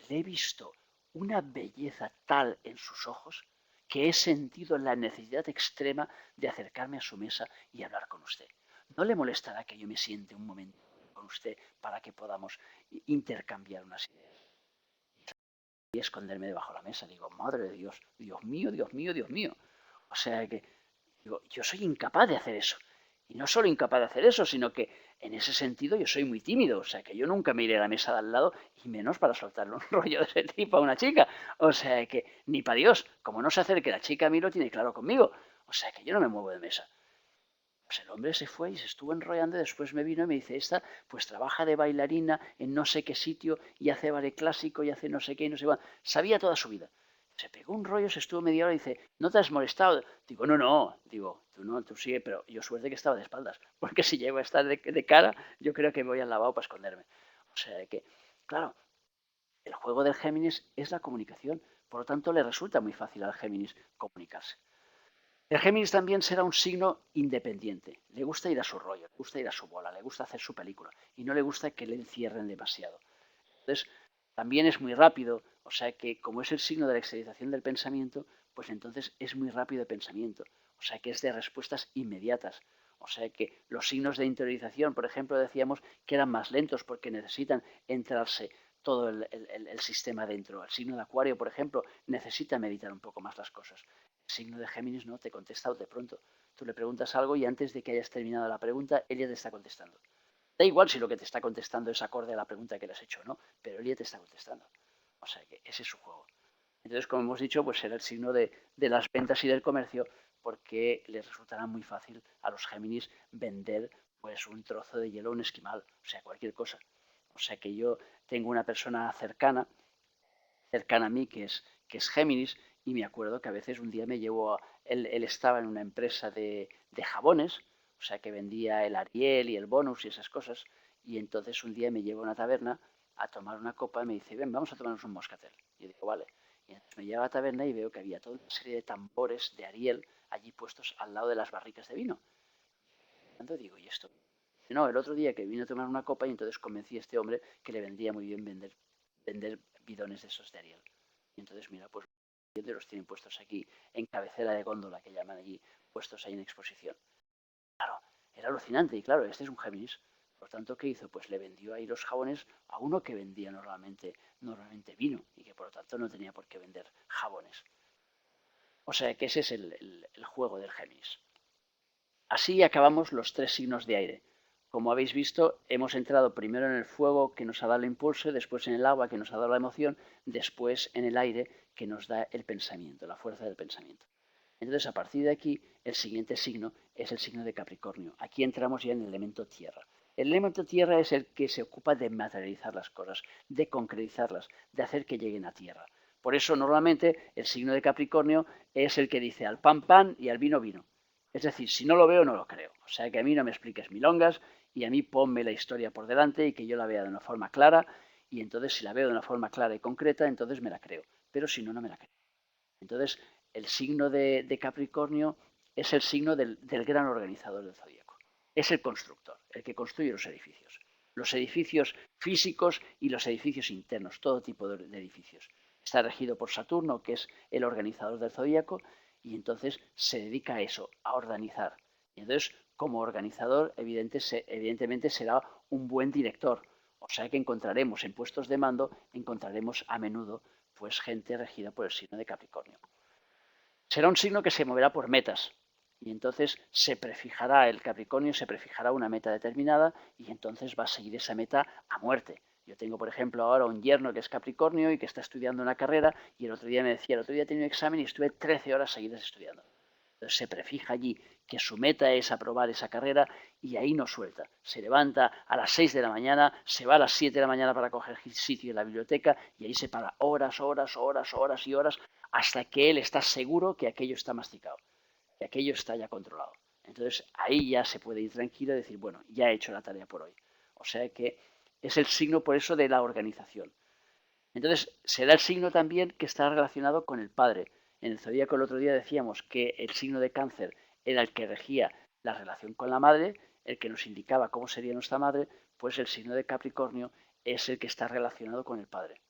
A: le he visto una belleza tal en sus ojos que he sentido la necesidad extrema de acercarme a su mesa y hablar con usted. ¿No le molestará que yo me siente un momento con usted para que podamos intercambiar unas ideas? Y esconderme debajo de la mesa. Digo, madre de Dios, Dios mío, Dios mío, Dios mío. O sea que, digo, yo soy incapaz de hacer eso. Y no solo incapaz de hacer eso, sino que en ese sentido yo soy muy tímido. O sea que yo nunca me iré a la mesa de al lado y menos para soltarle un rollo de ese tipo a una chica. O sea que, ni para Dios, como no se acerque la chica a mí lo tiene claro conmigo. O sea que yo no me muevo de mesa. Pues el hombre se fue y se estuvo enrollando y después me vino y me dice, esta pues trabaja de bailarina en no sé qué sitio y hace ballet clásico y hace no sé qué y no sé cuál. Sabía toda su vida. Se pegó un rollo, se estuvo media hora y dice, ¿no te has molestado? Digo, no, no, digo, tú no, tú sigue, pero yo suerte que estaba de espaldas, porque si llego a estar de cara, yo creo que me voy al lavabo para esconderme. O sea que, claro, el juego del Géminis es la comunicación, por lo tanto le resulta muy fácil al Géminis comunicarse. El Géminis también será un signo independiente. Le gusta ir a su rollo, le gusta ir a su bola, le gusta hacer su película y no le gusta que le encierren demasiado. Entonces, también es muy rápido, o sea que como es el signo de la exteriorización del pensamiento, pues entonces es muy rápido de pensamiento, o sea que es de respuestas inmediatas. O sea que los signos de interiorización, por ejemplo, decíamos que eran más lentos porque necesitan entrarse todo el sistema dentro. El signo de Acuario, por ejemplo, necesita meditar un poco más las cosas. El signo de Géminis no, te contesta de pronto. Tú le preguntas algo y antes de que hayas terminado la pregunta, ella te está contestando. Da igual si lo que te está contestando es acorde a la pregunta que le has hecho, ¿no? Pero él ya te está contestando. O sea que ese es su juego. Entonces, como hemos dicho, pues será el signo de las ventas y del comercio porque les resultará muy fácil a los Géminis vender pues un trozo de hielo a un esquimal, o sea, cualquier cosa. O sea que yo tengo una persona cercana a mí que es Géminis y me acuerdo que a veces un día me llevó, él estaba en una empresa de jabones, o sea que vendía el Ariel y el Bonus y esas cosas, y entonces un día me lleva a una taberna a tomar una copa y me dice, ven, vamos a tomarnos un moscatel. Y yo digo, vale. Y entonces me lleva a la taberna y veo que había toda una serie de tambores de Ariel allí puestos al lado de las barricas de vino. Entonces digo, ¿y esto? No, el otro día que vine a tomar una copa y entonces convencí a este hombre que le vendría muy bien vender bidones de esos de Ariel. Y entonces, mira, pues los tienen puestos aquí en cabecera de góndola, que llaman allí, puestos ahí en exposición. Claro, era alucinante y claro, este es un Géminis. Por tanto, ¿qué hizo? Pues le vendió ahí los jabones a uno que vendía normalmente vino y que por lo tanto no tenía por qué vender jabones. O sea que ese es el juego del Géminis. Así acabamos los tres signos de aire. Como habéis visto, hemos entrado primero en el fuego que nos ha dado el impulso, después en el agua que nos ha dado la emoción, después en el aire que nos da el pensamiento, la fuerza del pensamiento. Entonces, a partir de aquí, el siguiente signo es el signo de Capricornio. Aquí entramos ya en el elemento tierra. El elemento tierra es el que se ocupa de materializar las cosas, de concretizarlas, de hacer que lleguen a tierra. Por eso, normalmente, el signo de Capricornio es el que dice al pan pan y al vino vino. Es decir, si no lo veo, no lo creo. O sea, que a mí no me expliques milongas y a mí ponme la historia por delante y que yo la vea de una forma clara y entonces si la veo de una forma clara y concreta, entonces me la creo. Pero si no, no me la creo. Entonces, el signo de Capricornio es el signo del gran organizador del zodíaco. Es el constructor, el que construye los edificios físicos y los edificios internos, todo tipo de edificios. Está regido por Saturno, que es el organizador del zodíaco, y entonces se dedica a eso, a organizar. Y entonces, como organizador, evidentemente será un buen director. O sea que encontraremos en puestos de mando, encontraremos a menudo pues gente regida por el signo de Capricornio. Será un signo que se moverá por metas, y entonces se prefijará el Capricornio, se prefijará una meta determinada y entonces va a seguir esa meta a muerte. Yo tengo, por ejemplo, ahora un yerno que es Capricornio y que está estudiando una carrera y el otro día me decía, el otro día tenía un examen y estuve 13 horas seguidas estudiando. Entonces se prefija allí que su meta es aprobar esa carrera y ahí no suelta. Se levanta a las 6 de la mañana, se va a las 7 de la mañana para coger sitio en la biblioteca y ahí se para horas y horas hasta que él está seguro que aquello está masticado, que aquello está ya controlado. Entonces ahí ya se puede ir tranquilo y decir, bueno, ya he hecho la tarea por hoy. O sea que es el signo por eso de la organización. Entonces será el signo también que está relacionado con el padre. En el zodíaco el otro día decíamos que el signo de Cáncer era el que regía la relación con la madre, el que nos indicaba cómo sería nuestra madre, pues el signo de Capricornio es el que está relacionado con el padre.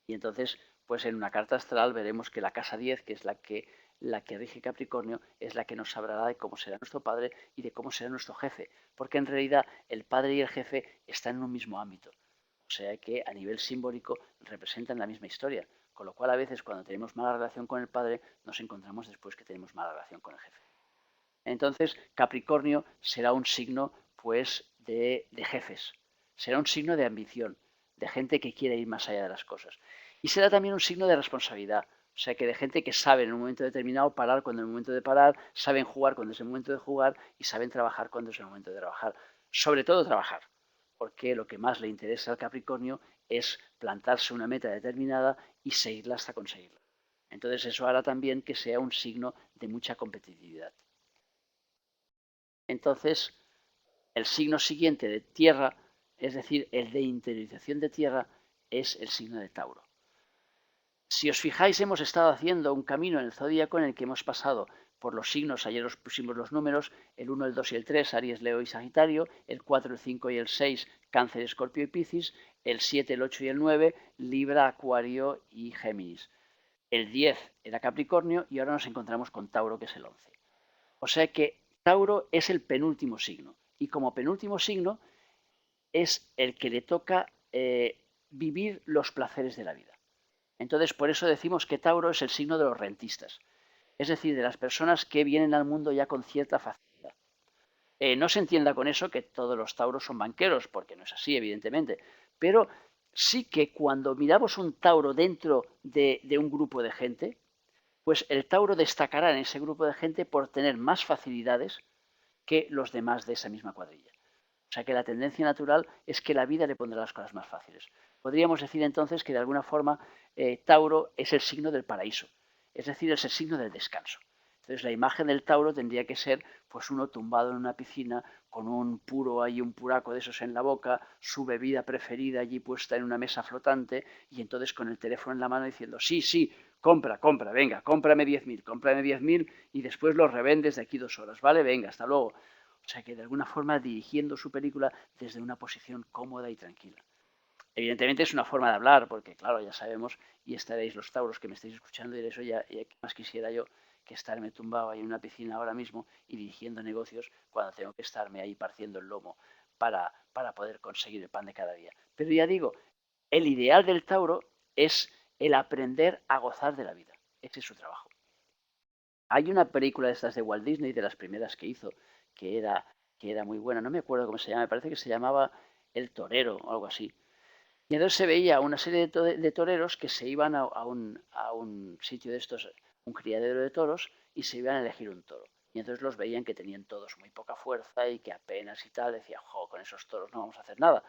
A: Y entonces, pues en una carta astral veremos que la casa 10, que es la que rige Capricornio, es la que nos hablará de cómo será nuestro padre y de cómo será nuestro jefe, porque en realidad el padre y el jefe están en un mismo ámbito. O sea que a nivel simbólico representan la misma historia, con lo cual a veces cuando tenemos mala relación con el padre nos encontramos después que tenemos mala relación con el jefe. Entonces Capricornio será un signo pues de jefes, será un signo de ambición, de gente que quiere ir más allá de las cosas. Y será también un signo de responsabilidad, o sea que de gente que sabe en un momento determinado parar cuando es el momento de parar, saben jugar cuando es el momento de jugar y saben trabajar cuando es el momento de trabajar. Sobre todo trabajar, porque lo que más le interesa al Capricornio es plantarse una meta determinada y seguirla hasta conseguirla. Entonces eso hará también que sea un signo de mucha competitividad. Entonces, el signo siguiente de tierra, es decir, el de interiorización de tierra, es el signo de Tauro. Si os fijáis, hemos estado haciendo un camino en el zodíaco en el que hemos pasado por los signos, ayer os pusimos los números, el 1, el 2 y el 3, Aries, Leo y Sagitario, el 4, el 5 y el 6, Cáncer, Escorpio y Piscis, el 7, el 8 y el 9, Libra, Acuario y Géminis. El 10 era Capricornio y ahora nos encontramos con Tauro, que es el 11. O sea que Tauro es el penúltimo signo y como penúltimo signo es el que le toca vivir los placeres de la vida. Entonces, por eso decimos que Tauro es el signo de los rentistas, es decir, de las personas que vienen al mundo ya con cierta facilidad. No se entienda con eso que todos los Tauros son banqueros, porque no es así, evidentemente, pero sí que cuando miramos un Tauro dentro de un grupo de gente, pues el Tauro destacará en ese grupo de gente por tener más facilidades que los demás de esa misma cuadrilla. O sea que la tendencia natural es que la vida le pondrá las cosas más fáciles. Podríamos decir entonces que de alguna forma Tauro es el signo del paraíso, es decir, es el signo del descanso. Entonces la imagen del Tauro tendría que ser pues uno tumbado en una piscina con un puro ahí, un puraco de esos en la boca, su bebida preferida allí puesta en una mesa flotante y entonces con el teléfono en la mano diciendo sí, sí, compra, compra, venga, cómprame 10.000 y después los revendes de aquí 2 horas, ¿vale? Venga, hasta luego. O sea que de alguna forma dirigiendo su película desde una posición cómoda y tranquila. Evidentemente es una forma de hablar, porque claro, ya sabemos, y estaréis los tauros que me estáis escuchando y diréis, oye, ¿qué más quisiera yo que estarme tumbado ahí en una piscina ahora mismo y dirigiendo negocios cuando tengo que estarme ahí partiendo el lomo para poder conseguir el pan de cada día? Pero ya digo, el ideal del tauro es el aprender a gozar de la vida. Ese es su trabajo. Hay una película de estas de Walt Disney, de las primeras que hizo, que era, que era muy buena, no me acuerdo cómo se llama, me parece que se llamaba El Torero o algo así. Y entonces se veía una serie de toreros que se iban a un sitio de estos, un criadero de toros, y se iban a elegir un toro. Y entonces los veían que tenían todos muy poca fuerza y que apenas y tal, decía, jo, con esos toros no vamos a hacer nada.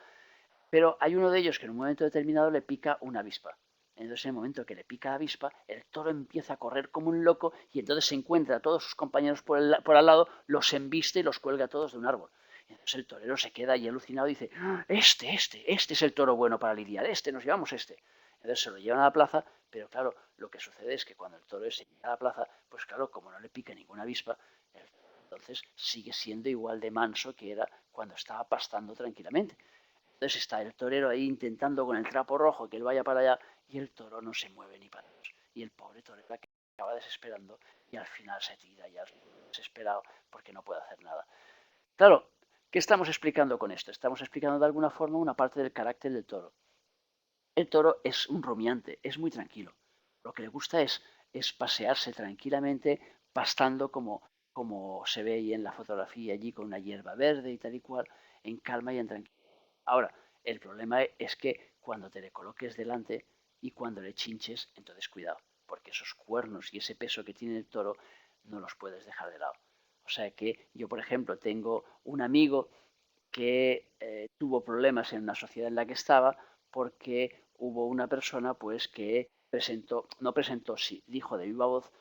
A: Pero hay uno de ellos que en un momento determinado le pica una avispa. Entonces, en el momento que le pica la avispa, el toro empieza a correr como un loco y entonces se encuentra a todos sus compañeros por al lado, los embiste y los cuelga todos de un árbol. Y entonces el torero se queda ahí alucinado y dice, este es el toro bueno para lidiar, nos llevamos este. Entonces se lo llevan a la plaza, pero claro, Lo que sucede es que cuando el toro ese llega a la plaza, pues claro, como no le pica ninguna avispa, entonces sigue siendo igual de manso que era cuando estaba pastando tranquilamente. Entonces está el torero ahí intentando con el trapo rojo que él vaya para allá y el toro no se mueve ni para Dios. Y el pobre torero acaba desesperando y al final se tira ya desesperado porque no puede hacer nada. Claro, ¿qué estamos explicando con esto? Estamos explicando de alguna forma una parte del carácter del toro. El toro es un rumiante, es muy tranquilo. Lo que le gusta es pasearse tranquilamente, pastando como se ve ahí en la fotografía, allí con una hierba verde y tal y cual, en calma y en tranquilidad. Ahora, el problema es que cuando te le coloques delante y cuando le chinches, entonces cuidado, porque esos cuernos y ese peso que tiene el toro no los puedes dejar de lado. O sea que yo, por ejemplo, tengo un amigo que tuvo problemas en una sociedad en la que estaba porque hubo una persona pues que presentó, no presentó, sí, dijo de viva voz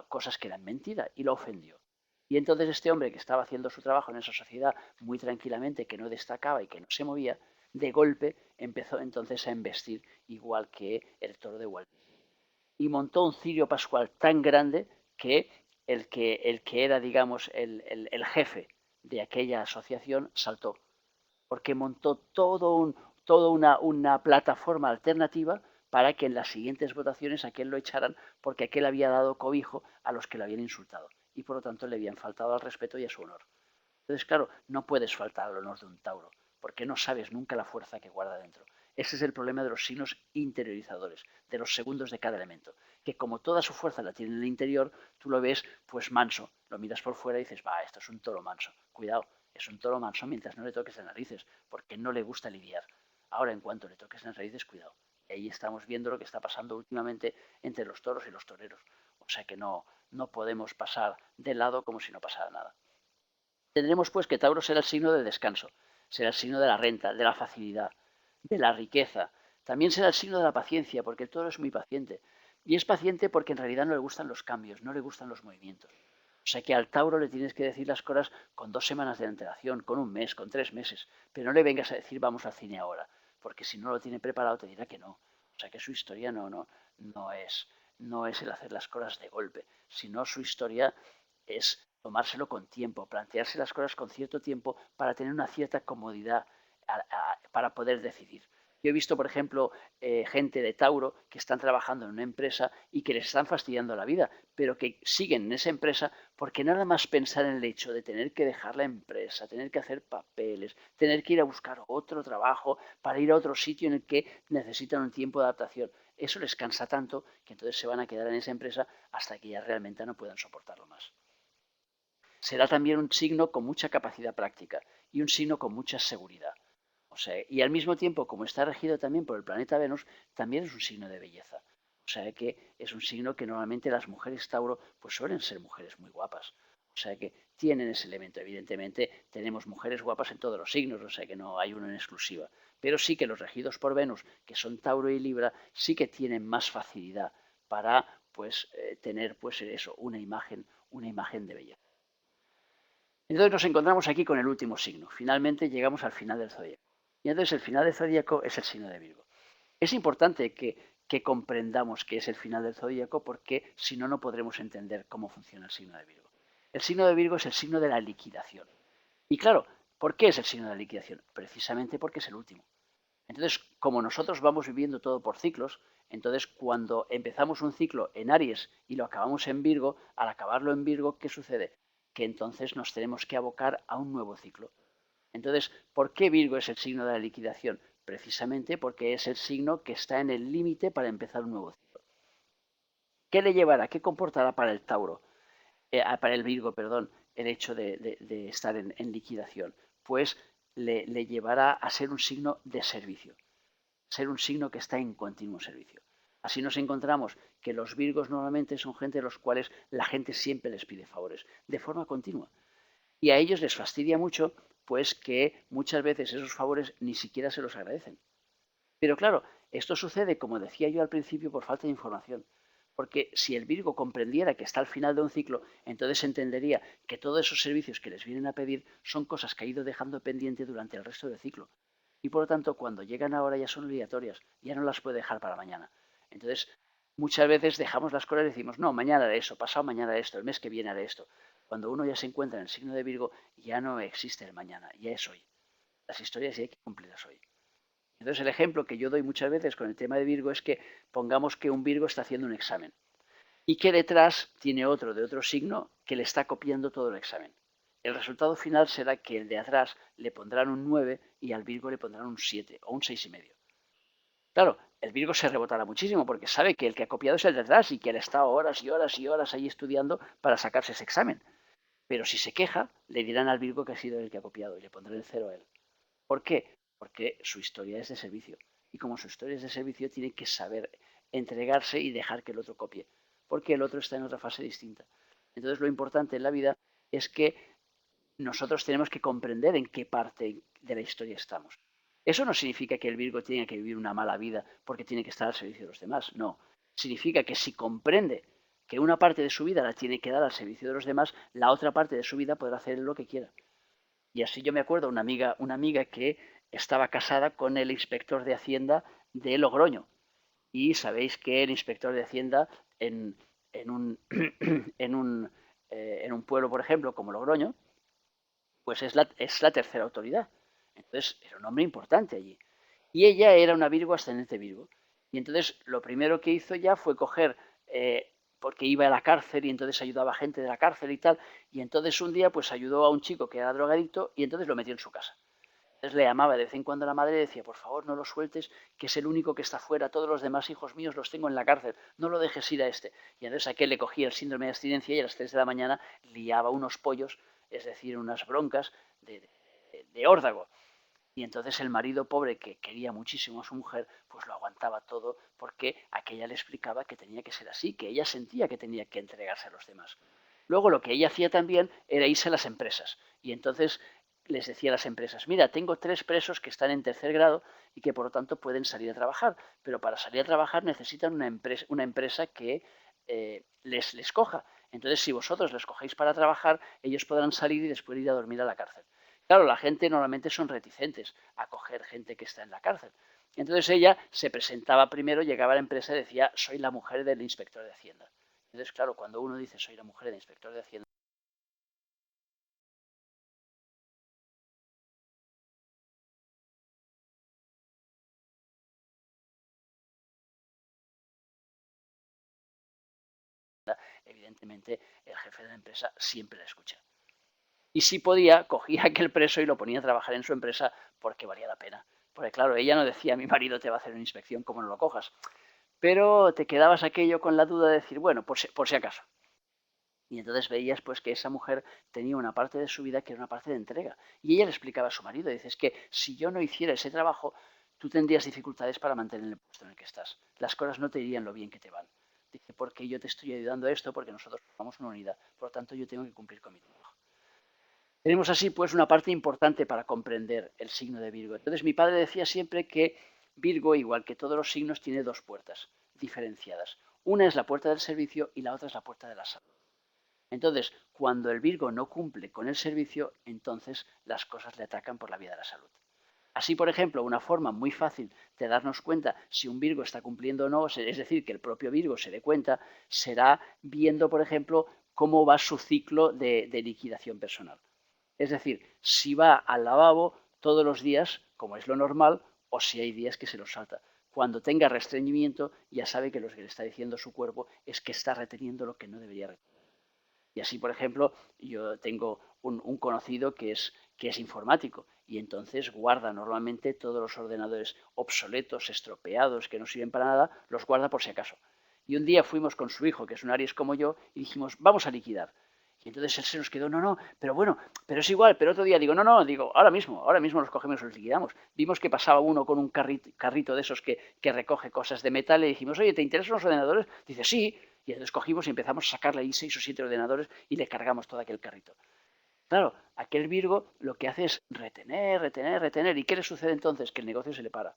A: cosas que eran mentira y lo ofendió. Y entonces este hombre que estaba haciendo su trabajo en esa sociedad muy tranquilamente, que no destacaba y que no se movía, de golpe empezó entonces a embestir igual que el toro de Walt y montó un cirio pascual tan grande que el que era, digamos, el jefe de aquella asociación saltó, porque montó toda una plataforma alternativa para que en las siguientes votaciones aquel lo echaran porque aquel había dado cobijo a los que lo habían insultado y por lo tanto le habían faltado al respeto y a su honor. Entonces, claro, no puedes faltar al honor de un Tauro, porque no sabes nunca la fuerza que guarda dentro. Ese es el problema de los signos interiorizadores, de los segundos de cada elemento, que como toda su fuerza la tiene en el interior, tú lo ves pues manso, lo miras por fuera y dices, va, esto es un toro manso. Cuidado, es un toro manso mientras no le toques las narices, porque no le gusta lidiar. Ahora, en cuanto le toques las narices, cuidado. Y ahí estamos viendo lo que está pasando últimamente entre los toros y los toreros. O sea que no podemos pasar de lado como si no pasara nada. Tendremos pues que Tauro será el signo del descanso, será el signo de la renta, de la facilidad, de la riqueza. También será el signo de la paciencia, porque el toro es muy paciente. Y es paciente porque en realidad no le gustan los cambios, no le gustan los movimientos. O sea que al Tauro le tienes que decir las cosas con 2 semanas de antelación, con un mes, con 3 meses. Pero no le vengas a decir vamos al cine ahora, porque si no lo tiene preparado te dirá que no. O sea que su historia no es el hacer las cosas de golpe, sino su historia es tomárselo con tiempo, plantearse las cosas con cierto tiempo para tener una cierta comodidad para poder decidir. Yo he visto, por ejemplo, gente de Tauro que están trabajando en una empresa y que les están fastidiando la vida, pero que siguen en esa empresa porque nada más pensar en el hecho de tener que dejar la empresa, tener que hacer papeles, tener que ir a buscar otro trabajo para ir a otro sitio en el que necesitan un tiempo de adaptación. Eso les cansa tanto que entonces se van a quedar en esa empresa hasta que ya realmente no puedan soportarlo más. Será también un signo con mucha capacidad práctica y un signo con mucha seguridad. O sea, y al mismo tiempo, como está regido también por el planeta Venus, también es un signo de belleza. O sea que es un signo que normalmente las mujeres Tauro pues suelen ser mujeres muy guapas. O sea que tienen ese elemento. Evidentemente tenemos mujeres guapas en todos los signos, o sea que no hay uno en exclusiva. Pero sí que los regidos por Venus, que son Tauro y Libra, sí que tienen más facilidad para pues tener pues eso, una imagen de belleza. Entonces nos encontramos aquí con el último signo. Finalmente llegamos al final del zodíaco. Y entonces el final del zodíaco es el signo de Virgo. Es importante que comprendamos qué es el final del zodíaco porque si no, no podremos entender cómo funciona el signo de Virgo. El signo de Virgo es el signo de la liquidación. Y claro, ¿por qué es el signo de la liquidación? Precisamente porque es el último. Entonces, como nosotros vamos viviendo todo por ciclos, entonces cuando empezamos un ciclo en Aries y lo acabamos en Virgo, al acabarlo en Virgo, ¿qué sucede? Que entonces nos tenemos que abocar a un nuevo ciclo. Entonces, ¿por qué Virgo es el signo de la liquidación? Precisamente porque es el signo que está en el límite para empezar un nuevo ciclo. ¿Qué le llevará? ¿Qué comportará para el Tauro? Para el Virgo, perdón, el hecho de estar en liquidación? Pues le llevará a ser un signo de servicio, ser un signo que está en continuo servicio. Así nos encontramos que los Virgos normalmente son gente a los cuales la gente siempre les pide favores, de forma continua. Y a ellos les fastidia mucho, pues que muchas veces esos favores ni siquiera se los agradecen. Pero claro, esto sucede, como decía yo al principio, por falta de información. Porque si el Virgo comprendiera que está al final de un ciclo, entonces entendería que todos esos servicios que les vienen a pedir son cosas que ha ido dejando pendiente durante el resto del ciclo. Y por lo tanto, cuando llegan ahora ya son obligatorias, ya no las puede dejar para mañana. Entonces, Muchas veces dejamos las cosas y decimos, no, mañana haré eso, pasado mañana haré esto, el mes que viene haré esto. Cuando uno ya se encuentra en el signo de Virgo, ya no existe el mañana, ya es hoy. Las historias ya hay que cumplirlas hoy. Entonces el ejemplo que yo doy muchas veces con el tema de Virgo es que pongamos que un Virgo está haciendo un examen y que detrás tiene otro de otro signo que le está copiando todo el examen. El resultado final será que el de atrás le pondrán un 9 y al Virgo le pondrán un 7 o un 6,5. Claro, el Virgo se rebotará muchísimo porque sabe que el que ha copiado es el de atrás y que él está horas y horas y horas ahí estudiando para sacarse ese examen. Pero si se queja, le dirán al Virgo que ha sido el que ha copiado y le pondrán el cero a él. ¿Por qué? Porque su historia es de servicio. Y como su historia es de servicio, tiene que saber entregarse y dejar que el otro copie. Porque el otro está en otra fase distinta. Entonces lo importante en la vida es que nosotros tenemos que comprender en qué parte de la historia estamos. Eso no significa que el Virgo tenga que vivir una mala vida porque tiene que estar al servicio de los demás. No. Significa que si comprende que una parte de su vida la tiene que dar al servicio de los demás, la otra parte de su vida podrá hacer lo que quiera. Y así yo me acuerdo una amiga que estaba casada con el inspector de Hacienda de Logroño. Y sabéis que el inspector de Hacienda en, en un, en, un, en un pueblo, por ejemplo, como Logroño, pues es la tercera autoridad. Entonces era un hombre importante allí. Y ella era una Virgo ascendente Virgo. Y entonces lo primero que hizo ya fue coger, porque iba a la cárcel y entonces ayudaba a gente de la cárcel y tal. Y entonces un día pues ayudó a un chico que era drogadicto y entonces lo metió en su casa. Entonces le llamaba de vez en cuando a la madre y decía, por favor, no lo sueltes, que es el único que está fuera, todos los demás hijos míos los tengo en la cárcel, no lo dejes ir a este. Y entonces aquel le cogía el síndrome de abstinencia y a las 3 de la mañana liaba unos pollos, es decir, unas broncas de órdago. Y entonces el marido pobre, que quería muchísimo a su mujer, pues lo aguantaba todo porque aquella le explicaba que tenía que ser así, que ella sentía que tenía que entregarse a los demás. Luego lo que ella hacía también era irse a las empresas. Y entonces les decía a las empresas, mira, tengo 3 presos que están en tercer grado y que por lo tanto pueden salir a trabajar, pero para salir a trabajar necesitan una empresa que les coja. Entonces, si vosotros les cogéis para trabajar, ellos podrán salir y después ir a dormir a la cárcel. Claro, la gente normalmente son reticentes a coger gente que está en la cárcel. Entonces ella se presentaba primero, llegaba a la empresa y decía, soy la mujer del inspector de Hacienda. Entonces, claro, cuando uno dice, soy la mujer del inspector de Hacienda, evidentemente el jefe de la empresa siempre la escucha. Y si podía, cogía aquel preso y lo ponía a trabajar en su empresa porque valía la pena. Porque claro, ella no decía, mi marido te va a hacer una inspección como no lo cojas. Pero te quedabas aquello con la duda de decir, bueno, por si acaso. Y entonces veías pues que esa mujer tenía una parte de su vida que era una parte de entrega. Y ella le explicaba a su marido, dice, es que si yo no hiciera ese trabajo, tú tendrías dificultades para mantener el puesto en el que estás. Las cosas no te irían lo bien que te van. Dice, porque yo te estoy ayudando a esto, porque nosotros somos una unidad. Por lo tanto, yo tengo que cumplir con mi trabajo. Tenemos así pues una parte importante para comprender el signo de Virgo. Entonces mi padre decía siempre que Virgo, igual que todos los signos, tiene 2 puertas diferenciadas. Una es la puerta del servicio y la otra es la puerta de la salud. Entonces, cuando el Virgo no cumple con el servicio, entonces las cosas le atacan por la vía de la salud. Así, por ejemplo, una forma muy fácil de darnos cuenta si un Virgo está cumpliendo o no, es decir, que el propio Virgo se dé cuenta, será viendo, por ejemplo, cómo va su ciclo de liquidación personal. Es decir, si va al lavabo todos los días, como es lo normal, o si hay días que se los salta. Cuando tenga restreñimiento, ya sabe que lo que le está diciendo su cuerpo es que está reteniendo lo que no debería retener. Y así, por ejemplo, yo tengo un conocido que es informático y entonces guarda normalmente todos los ordenadores obsoletos, estropeados, que no sirven para nada, los guarda por si acaso. Y un día fuimos con su hijo, que es un Aries como yo, y dijimos, vamos a liquidar. Y entonces él se nos quedó, no, no, pero bueno, pero es igual, pero otro día digo, no, no, digo, ahora mismo los cogemos y los liquidamos. Vimos que pasaba uno con un carrito de esos que recoge cosas de metal y dijimos, oye, ¿te interesan los ordenadores? Dice, sí, y entonces cogimos y empezamos a sacarle ahí 6 o 7 ordenadores y le cargamos todo aquel carrito. Claro, aquel Virgo lo que hace es retener, retener, retener. ¿Y qué le sucede entonces? Que el negocio se le para.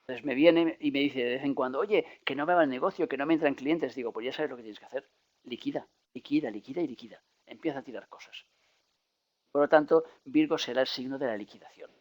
A: Entonces me viene y me dice de vez en cuando, oye, que no me va el negocio, que no me entran clientes. Digo, pues ya sabes lo que tienes que hacer. Liquida, liquida, liquida y liquida. Empieza a tirar cosas. Por lo tanto, Virgo será el signo de la liquidación.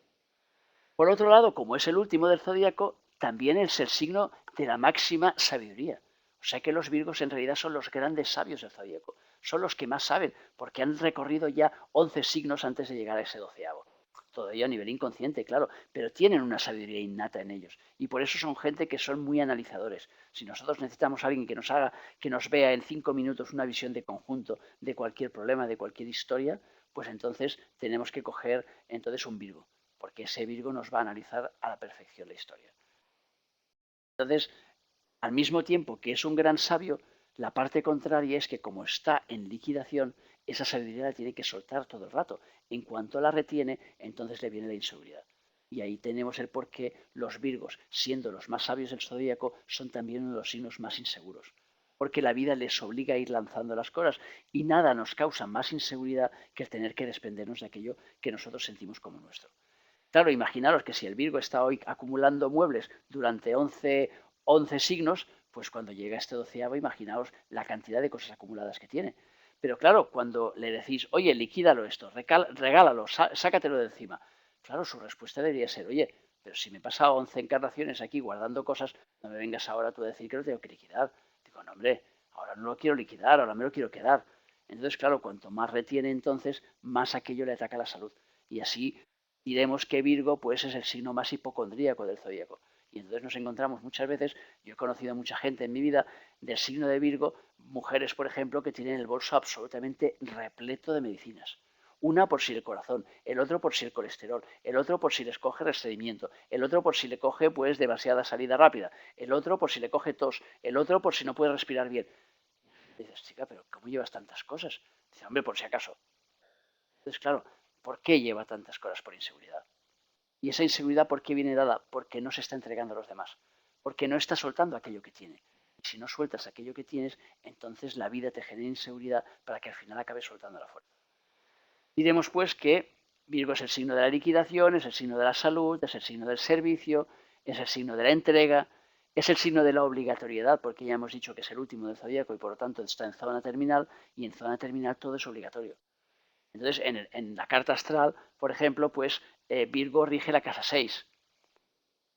A: Por otro lado, como es el último del zodíaco, también es el signo de la máxima sabiduría. O sea que los Virgos en realidad son los grandes sabios del zodíaco, son los que más saben, porque han recorrido ya 11 signos antes de llegar a ese 12º. Todo ello a nivel inconsciente, claro, pero tienen una sabiduría innata en ellos. Y por eso son gente que son muy analizadores. Si nosotros necesitamos a alguien que nos haga, que nos vea en 5 minutos una visión de conjunto de cualquier problema, de cualquier historia, pues entonces tenemos que coger entonces un Virgo, porque ese Virgo nos va a analizar a la perfección la historia. Entonces, al mismo tiempo que es un gran sabio, la parte contraria es que como está en liquidación, esa sabiduría la tiene que soltar todo el rato. En cuanto la retiene, entonces le viene la inseguridad. Y ahí tenemos el por qué los Virgos, siendo los más sabios del zodíaco, son también uno de los signos más inseguros. Porque la vida les obliga a ir lanzando las cosas y nada nos causa más inseguridad que el tener que desprendernos de aquello que nosotros sentimos como nuestro. Claro, imaginaros que si el Virgo está hoy acumulando muebles durante 11 signos, pues cuando llega este 12º, imaginaos la cantidad de cosas acumuladas que tiene. Pero claro, cuando le decís, oye, liquídalo esto, regálalo, sácatelo de encima. Claro, su respuesta debería ser, oye, pero si me he pasado 11 encarnaciones aquí guardando cosas, no me vengas ahora tú a decir que lo tengo que liquidar. Digo, no, hombre, ahora no lo quiero liquidar, ahora me lo quiero quedar. Entonces, claro, cuanto más retiene entonces, más aquello le ataca la salud. Y así diremos que Virgo pues es el signo más hipocondríaco del zodíaco. Y entonces nos encontramos muchas veces, yo he conocido a mucha gente en mi vida del signo de Virgo, mujeres, por ejemplo, que tienen el bolso absolutamente repleto de medicinas. Una por si el corazón, el otro por si el colesterol, el otro por si les coge restreñimiento, el otro por si le coge pues demasiada salida rápida, el otro por si le coge tos, el otro por si no puede respirar bien. Y dices, chica, pero ¿cómo llevas tantas cosas? Dice, hombre, por si acaso. Entonces, claro, ¿por qué lleva tantas cosas por inseguridad? Y esa inseguridad, ¿por qué viene dada? Porque no se está entregando a los demás, porque no está soltando aquello que tiene. Y si no sueltas aquello que tienes, entonces la vida te genera inseguridad para que al final acabes soltando la fuerza. Diremos pues que Virgo es el signo de la liquidación, es el signo de la salud, es el signo del servicio, es el signo de la entrega, es el signo de la obligatoriedad, porque ya hemos dicho que es el último del zodíaco y por lo tanto está en zona terminal, y en zona terminal todo es obligatorio. Entonces, en la carta astral, por ejemplo, pues Virgo rige la casa 6.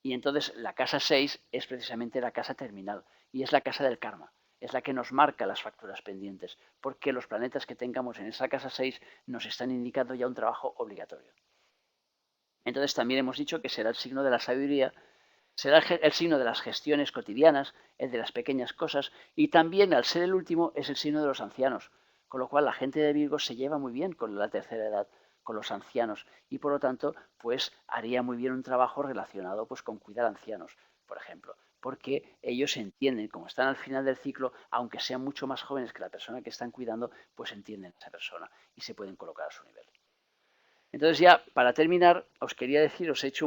A: Y entonces la casa 6 es precisamente la casa terminal y es la casa del karma. Es la que nos marca las facturas pendientes, porque los planetas que tengamos en esa casa 6 nos están indicando ya un trabajo obligatorio. Entonces también hemos dicho que será el signo de la sabiduría, será el signo de las gestiones cotidianas, el de las pequeñas cosas, y también al ser el último es el signo de los ancianos, con lo cual la gente de Virgo se lleva muy bien con la tercera edad, con los ancianos, y por lo tanto, pues haría muy bien un trabajo relacionado pues con cuidar ancianos, por ejemplo, porque ellos entienden, como están al final del ciclo, aunque sean mucho más jóvenes que la persona que están cuidando, pues entienden a esa persona y se pueden colocar a su nivel. Entonces ya, para terminar, os quería decir, os he hecho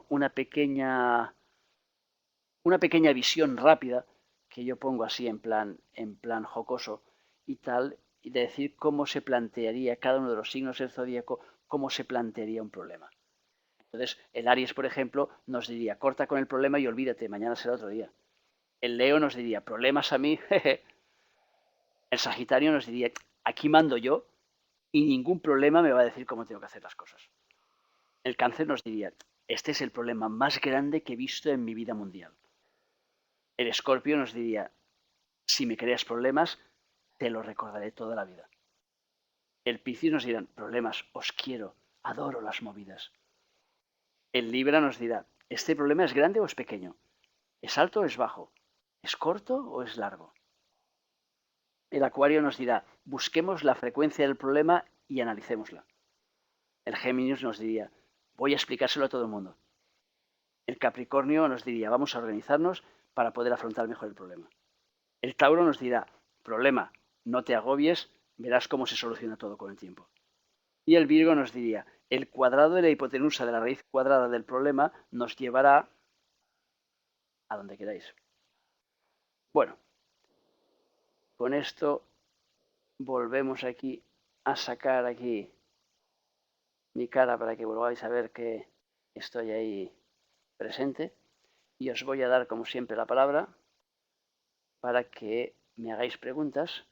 A: una pequeña visión rápida que yo pongo así en plan jocoso y tal, y de decir cómo se plantearía cada uno de los signos del zodíaco, cómo se plantearía un problema. Entonces, el Aries, por ejemplo, nos diría, corta con el problema y olvídate, mañana será otro día. El Leo nos diría, problemas a mí, jeje. El Sagitario nos diría, aquí mando yo y ningún problema me va a decir cómo tengo que hacer las cosas. El Cáncer nos diría, este es el problema más grande que he visto en mi vida mundial. El Escorpio nos diría, si me creas problemas, te lo recordaré toda la vida. El Piscis nos dirá, problemas, os quiero, adoro las movidas. El Libra nos dirá, ¿este problema es grande o es pequeño? ¿Es alto o es bajo? ¿Es corto o es largo? El Acuario nos dirá, busquemos la frecuencia del problema y analicémosla. El Géminis nos diría, voy a explicárselo a todo el mundo. El Capricornio nos diría, vamos a organizarnos para poder afrontar mejor el problema. El Tauro nos dirá, problema, no te agobies, verás cómo se soluciona todo con el tiempo. Y el Virgo nos diría, el cuadrado de la hipotenusa de la raíz cuadrada del problema nos llevará a donde queráis. Bueno, con esto volvemos aquí a sacar aquí mi cara para que volváis a ver que estoy ahí presente. Y os voy a dar, como siempre, la palabra para que me hagáis preguntas.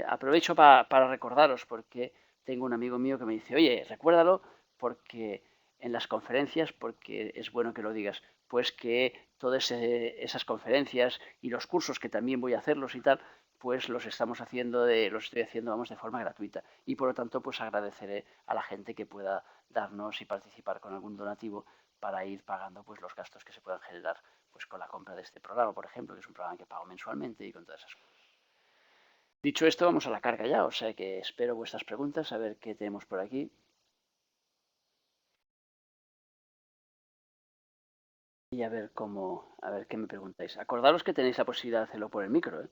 A: Aprovecho para recordaros, porque tengo un amigo mío que me dice, oye, recuérdalo porque en las conferencias, porque es bueno que lo digas, pues que todas esas conferencias y los cursos que también voy a hacerlos y tal, pues los estoy haciendo, vamos, de forma gratuita. Y por lo tanto, pues agradeceré a la gente que pueda darnos y participar con algún donativo para ir pagando pues los gastos que se puedan generar pues con la compra de este programa, por ejemplo, que es un programa que pago mensualmente y con todas esas cosas. Dicho esto, vamos a la carga ya, o sea que espero vuestras preguntas, a ver qué tenemos por aquí. Y a ver qué me preguntáis. Acordaros que tenéis la posibilidad de hacerlo por el micro, ¿eh?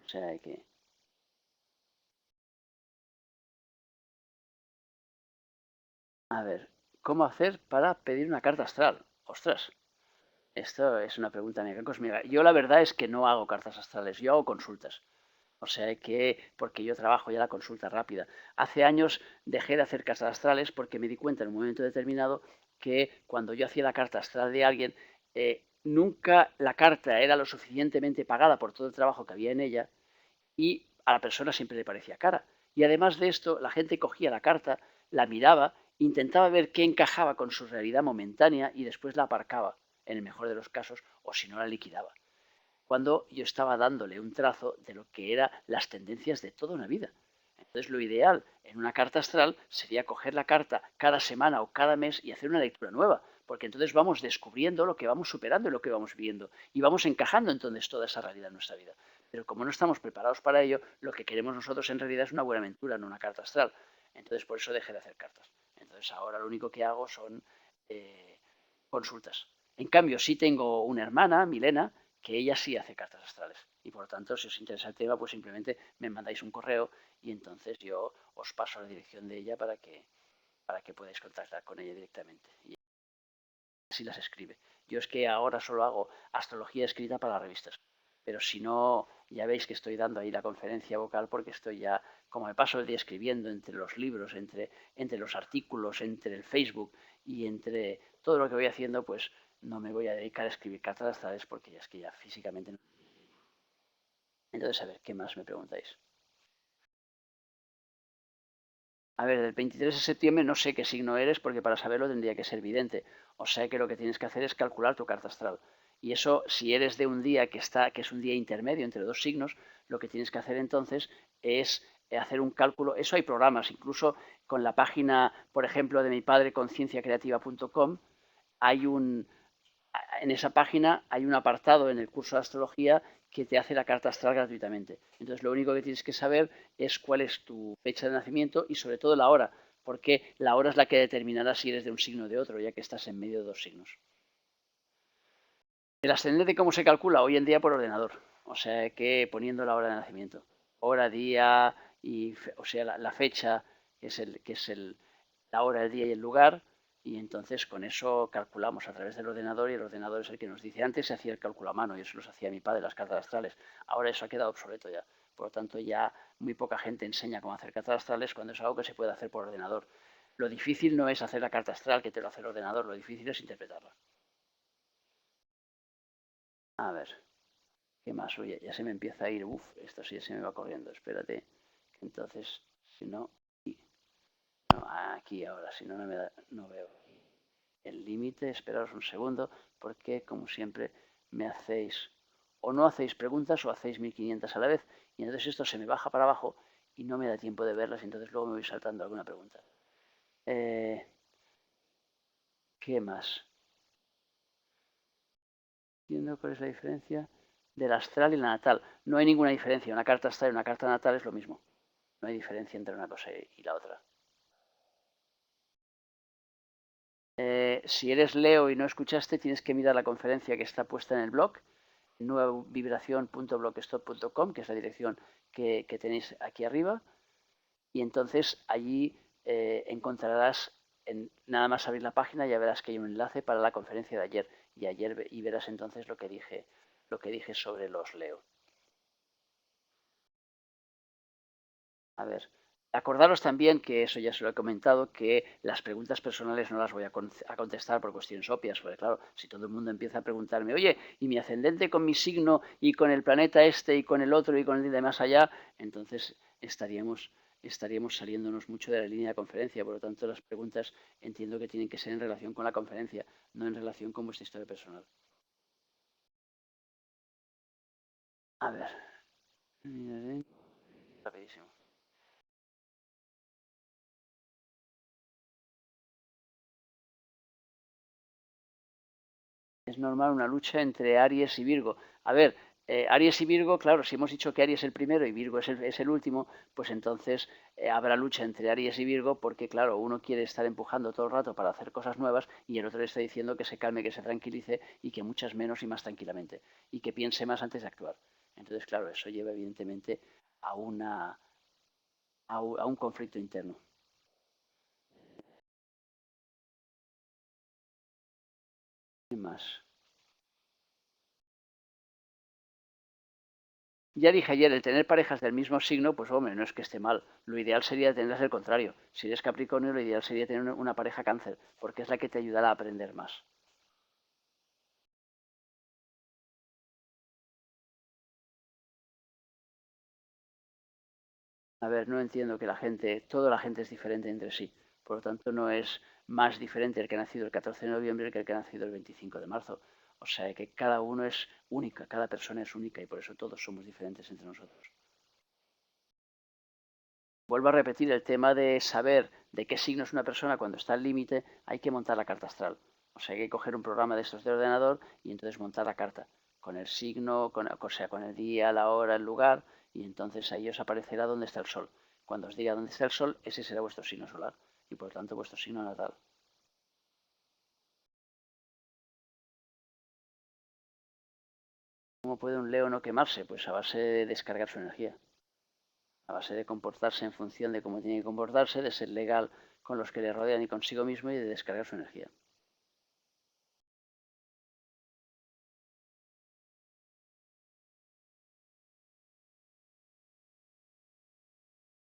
A: O sea que, a ver, ¿cómo hacer para pedir una carta astral? Ostras, esto es una pregunta mega cósmica. Yo la verdad es que no hago cartas astrales, yo hago consultas. O sea que, porque yo trabajo ya la consulta rápida. Hace años dejé de hacer cartas astrales porque me di cuenta en un momento determinado que cuando yo hacía la carta astral de alguien, nunca la carta era lo suficientemente pagada por todo el trabajo que había en ella y a la persona siempre le parecía cara. Y además de esto, la gente cogía la carta, la miraba, intentaba ver qué encajaba con su realidad momentánea y después la aparcaba, en el mejor de los casos, o si no la liquidaba. Cuando yo estaba dándole un trazo de lo que eran las tendencias de toda una vida. Entonces lo ideal en una carta astral sería coger la carta cada semana o cada mes y hacer una lectura nueva, porque entonces vamos descubriendo lo que vamos superando y lo que vamos viendo y vamos encajando entonces toda esa realidad en nuestra vida. Pero como no estamos preparados para ello, lo que queremos nosotros en realidad es una buena aventura, no una carta astral. Entonces por eso dejé de hacer cartas. Entonces ahora lo único que hago son eh, consultas. En cambio, sí tengo una hermana, Milena, que ella sí hace cartas astrales. Y por lo tanto, si os interesa el tema, pues simplemente me mandáis un correo y entonces yo os paso la dirección de ella para que podáis contactar con ella directamente. Y así las escribe. Yo es que ahora solo hago astrología escrita para las revistas. Pero si no, ya veis que estoy dando ahí la conferencia vocal porque estoy ya, como me paso el día escribiendo entre los libros, entre los artículos, entre el Facebook y entre todo lo que voy haciendo, pues no me voy a dedicar a escribir cartas astrales porque ya es que ya físicamente no. Entonces, a ver, ¿qué más me preguntáis? A ver, del 23 de septiembre no sé qué signo eres porque para saberlo tendría que ser vidente. O sea que lo que tienes que hacer es calcular tu carta astral. Y eso, si eres de un día que es un día intermedio entre dos signos, lo que tienes que hacer entonces es hacer un cálculo. Eso hay programas, incluso con la página, por ejemplo, de mi padre, concienciacreativa.com, hay en esa página hay un apartado en el curso de astrología que te hace la carta astral gratuitamente. Entonces lo único que tienes que saber es cuál es tu fecha de nacimiento y sobre todo la hora, porque la hora es la que determinará si eres de un signo o de otro, ya que estás en medio de dos signos. El ascendente, ¿cómo se calcula? Hoy en día por ordenador, o sea que poniendo la hora de nacimiento. Hora, día y, o sea, la fecha, la hora, el día y el lugar, y entonces con eso calculamos a través del ordenador y el ordenador es el que nos dice. Antes se hacía el cálculo a mano y eso los hacía mi padre, las cartas astrales. Ahora eso ha quedado obsoleto ya. Por lo tanto, ya muy poca gente enseña cómo hacer cartas astrales cuando es algo que se puede hacer por ordenador. Lo difícil no es hacer la carta astral que te lo hace el ordenador, lo difícil es interpretarla. A ver, ¿qué más? Oye, ya se me empieza a ir. Uf, esto sí ya se me va corriendo. Espérate. Que entonces, si no... No, aquí ahora, si no, no veo el límite. Esperaos un segundo, porque como siempre me hacéis... O no hacéis preguntas o hacéis 1500 a la vez. Y entonces esto se me baja para abajo y no me da tiempo de verlas. Y entonces luego me voy saltando alguna pregunta. Eh, ¿Qué más? Entiendo cuál es la diferencia del astral y la natal. No hay ninguna diferencia. Una carta astral y una carta natal es lo mismo. No hay diferencia entre una cosa y la otra. Si eres Leo y no escuchaste, tienes que mirar la conferencia que está puesta en el blog, nuevavibración.blogspot.com, que es la dirección que tenéis aquí arriba. Y entonces allí encontrarás, nada más abrir la página, ya verás que hay un enlace para la conferencia de ayer. Y verás entonces lo que dije sobre los Leo. A ver, acordaros también que eso ya se lo he comentado, que las preguntas personales no las voy a contestar por cuestiones obvias, porque claro, si todo el mundo empieza a preguntarme, oye, ¿y mi ascendente con mi signo y con el planeta este y con el otro y con el de más allá? Entonces estaríamos estaríamos saliéndonos mucho de la línea de conferencia. Por lo tanto, las preguntas entiendo que tienen que ser en relación con la conferencia, no en relación con vuestra historia personal. A ver, rapidísimo. Es normal una lucha entre Aries y Virgo. A ver, Aries y Virgo, claro, si hemos dicho que Aries es el primero y Virgo es el último, pues entonces habrá lucha entre Aries y Virgo porque, claro, uno quiere estar empujando todo el rato para hacer cosas nuevas y el otro le está diciendo que se calme, que se tranquilice y que muchas menos y más tranquilamente y que piense más antes de actuar. Entonces, claro, eso lleva evidentemente a, a un conflicto interno. ¿Qué más? Ya dije ayer, el tener parejas del mismo signo, pues hombre, no es que esté mal. Lo ideal sería tenerlas el contrario. Si eres Capricornio, lo ideal sería tener una pareja Cáncer, porque es la que te ayudará a aprender más. A ver, no entiendo que toda la gente es diferente entre sí. Por lo tanto, no es más diferente el que ha nacido el 14 de noviembre que el que ha nacido el 25 de marzo. O sea, que cada uno es única, cada persona es única y por eso todos somos diferentes entre nosotros. Vuelvo a repetir el tema de saber de qué signo es una persona cuando está al límite, hay que montar la carta astral. O sea, hay que coger un programa de estos de ordenador y entonces montar la carta con el signo, o sea, con el día, la hora, el lugar, y entonces ahí os aparecerá dónde está el sol. Cuando os diga dónde está el sol, ese será vuestro signo solar y por lo tanto vuestro signo natal. ¿Cómo puede un Leo no quemarse? Pues a base de descargar su energía, a base de comportarse en función de cómo tiene que comportarse, de ser legal con los que le rodean y consigo mismo y de descargar su energía.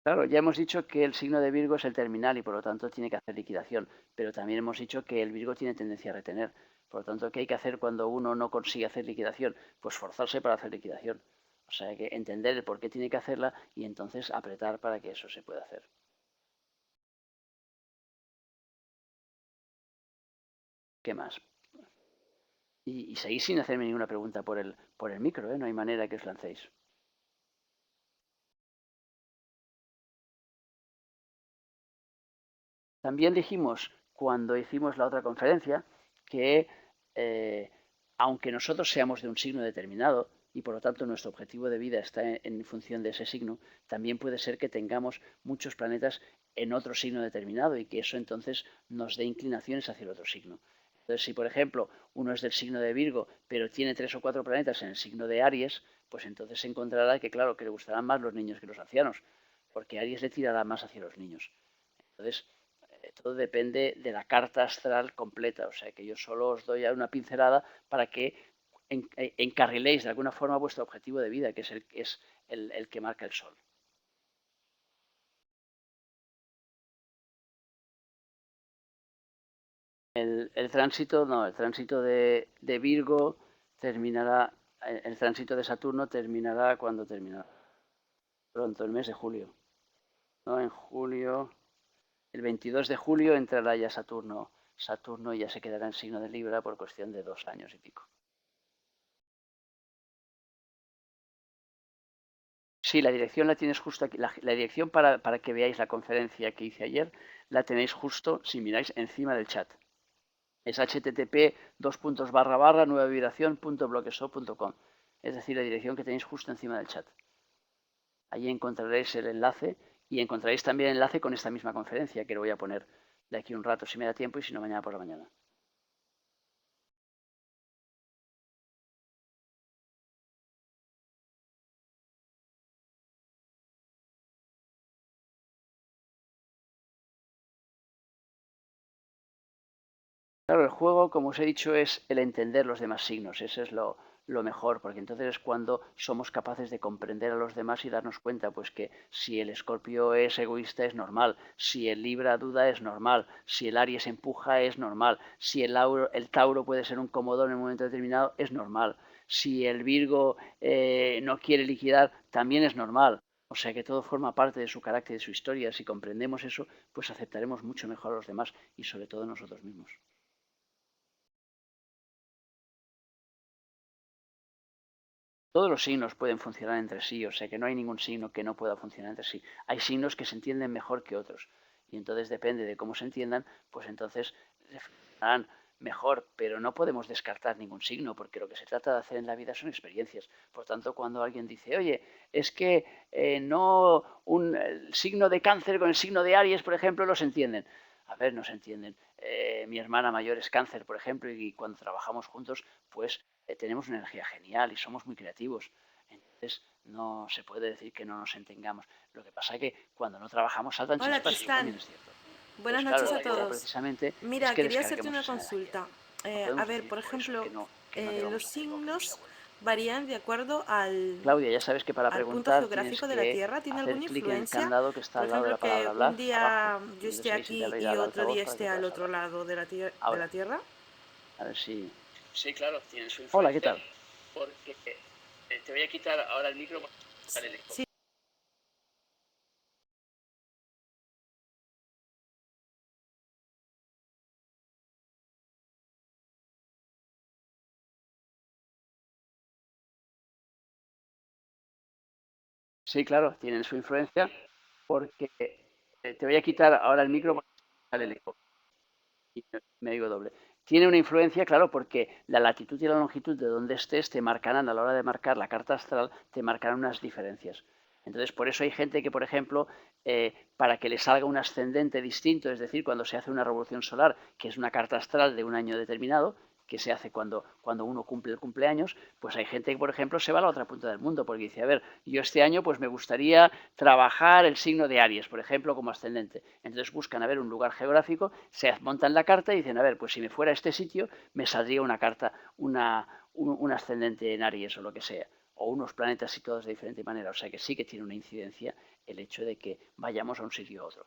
A: Claro, ya hemos dicho que el signo de Virgo es el terminal y por lo tanto tiene que hacer liquidación, pero también hemos dicho que el Virgo tiene tendencia a retener. Por lo tanto, ¿qué hay que hacer cuando uno no consigue hacer liquidación? Pues forzarse para hacer liquidación. O sea, hay que entender el por qué tiene que hacerla y entonces apretar para que eso se pueda hacer. ¿Qué más? Y seguís sin hacerme ninguna pregunta por el micro, ¿eh? No hay manera que os lancéis. También dijimos cuando hicimos la otra conferencia que eh, aunque nosotros seamos de un signo determinado y por lo tanto nuestro objetivo de vida está en función de ese signo, también puede ser que tengamos muchos planetas en otro signo determinado y que eso entonces nos dé inclinaciones hacia el otro signo. Entonces, si por ejemplo uno es del signo de Virgo, pero tiene 3 o 4 planetas en el signo de Aries, pues entonces se encontrará que, claro, que le gustarán más los niños que los ancianos, porque Aries le tirará más hacia los niños. Entonces, todo depende de la carta astral completa. O sea que yo solo os doy una pincelada para que encarriléis de alguna forma vuestro objetivo de vida, que es el que marca el sol. El tránsito, no, el tránsito de Virgo terminará, el tránsito de Saturno terminará cuando terminará. Pronto, el mes de julio. ¿No? En julio, el 22 de julio entrará ya Saturno. Saturno ya se quedará en signo de Libra por cuestión de 2 años y pico. Sí, la dirección la tienes justo aquí. La dirección para que veáis la conferencia que hice ayer la tenéis justo, si miráis, encima del chat. Es http://nuevavibración.bloqueso.com. Es decir, la dirección que tenéis justo encima del chat. Allí encontraréis el enlace y encontraréis también el enlace con esta misma conferencia que lo voy a poner de aquí un rato si me da tiempo y si no mañana por la mañana. Claro, el juego, como os he dicho, es el entender los demás signos. Ese es lo mejor, porque entonces es cuando somos capaces de comprender a los demás y darnos cuenta, pues que si el Escorpio es egoísta es normal, si el Libra duda es normal, si el Aries empuja es normal, si el Tauro puede ser un comodón en un momento determinado es normal, si el Virgo no quiere liquidar también es normal. O sea que todo forma parte de su carácter y de su historia. Si comprendemos eso, pues aceptaremos mucho mejor a los demás y sobre todo a nosotros mismos. Todos los signos pueden funcionar entre sí, o sea que no hay ningún signo que no pueda funcionar entre sí. Hay signos que se entienden mejor que otros y entonces depende de cómo se entiendan, pues entonces funcionarán mejor, pero no podemos descartar ningún signo porque lo que se trata de hacer en la vida son experiencias. Por tanto, cuando alguien dice, oye, es que no el signo de cáncer con el signo de Aries, por ejemplo, los entienden. A ver, no se entienden. Mi hermana mayor es cáncer, por ejemplo, y cuando trabajamos juntos, pues tenemos una energía genial y somos muy creativos. Entonces, no se puede decir que no nos entendamos. Lo que pasa es que cuando no trabajamos saltan
B: Hola
A: chispas y eso
B: Tristán,
A: también es cierto.
B: buenas
A: Entonces, claro,
B: noches a
A: la idea
B: todos.
A: precisamente es
B: Mira,
A: que
B: quería hacerte
A: descarguemos
B: una
A: esa energía.
B: consulta.
A: No
B: A
A: podemos
B: ver,
A: decir
B: por
A: por eso
B: ejemplo,
A: que no debamos
B: los
A: hacerlo, que sería
B: signos
A: bueno.
B: varían de acuerdo
A: Claudia, ya sabes que para
B: al punto
A: preguntar tienes
B: geográfico de la
A: que
B: Tierra. ¿Tiene
A: hacer
B: alguna
A: clic en el
B: influencia?
A: candado que está
B: Por
A: al lado de
B: ejemplo,
A: la palabra
B: que un
A: hablar, abajo,
B: día yo
A: y
B: esté
A: entonces ahí se te
B: aquí
A: abrirá
B: y
A: el
B: otro
A: altavoz
B: día
A: para que
B: esté al
A: puedas
B: otro
A: hablar.
B: lado de de
A: Ahora,
B: la Tierra.
A: a ver si...
B: Sí, claro, tiene su
A: Hola, ¿qué
B: influencia.
A: tal?
B: Porque te voy a quitar ahora el micro porque sale el eco. Sí,
A: Sí, claro, tienen su influencia porque te voy a quitar ahora el micro porque sale el eco y me digo doble. Tiene una influencia, claro, porque la latitud y la longitud de donde estés te marcarán a la hora de marcar la carta astral, te marcarán unas diferencias. Entonces, por eso hay gente que, por ejemplo, para que le salga un ascendente distinto, es decir, cuando se hace una revolución solar, que es una carta astral de un año determinado, que se hace cuando uno cumple el cumpleaños, pues hay gente que, por ejemplo, se va a la otra punta del mundo, porque dice, a ver, yo este año pues me gustaría trabajar el signo de Aries, por ejemplo, como ascendente. Entonces buscan a ver un lugar geográfico, se montan la carta y dicen, a ver, pues si me fuera a este sitio, me saldría una carta, un ascendente en Aries o lo que sea, o unos planetas situados de diferente manera. O sea que sí que tiene una incidencia el hecho de que vayamos a un sitio u otro.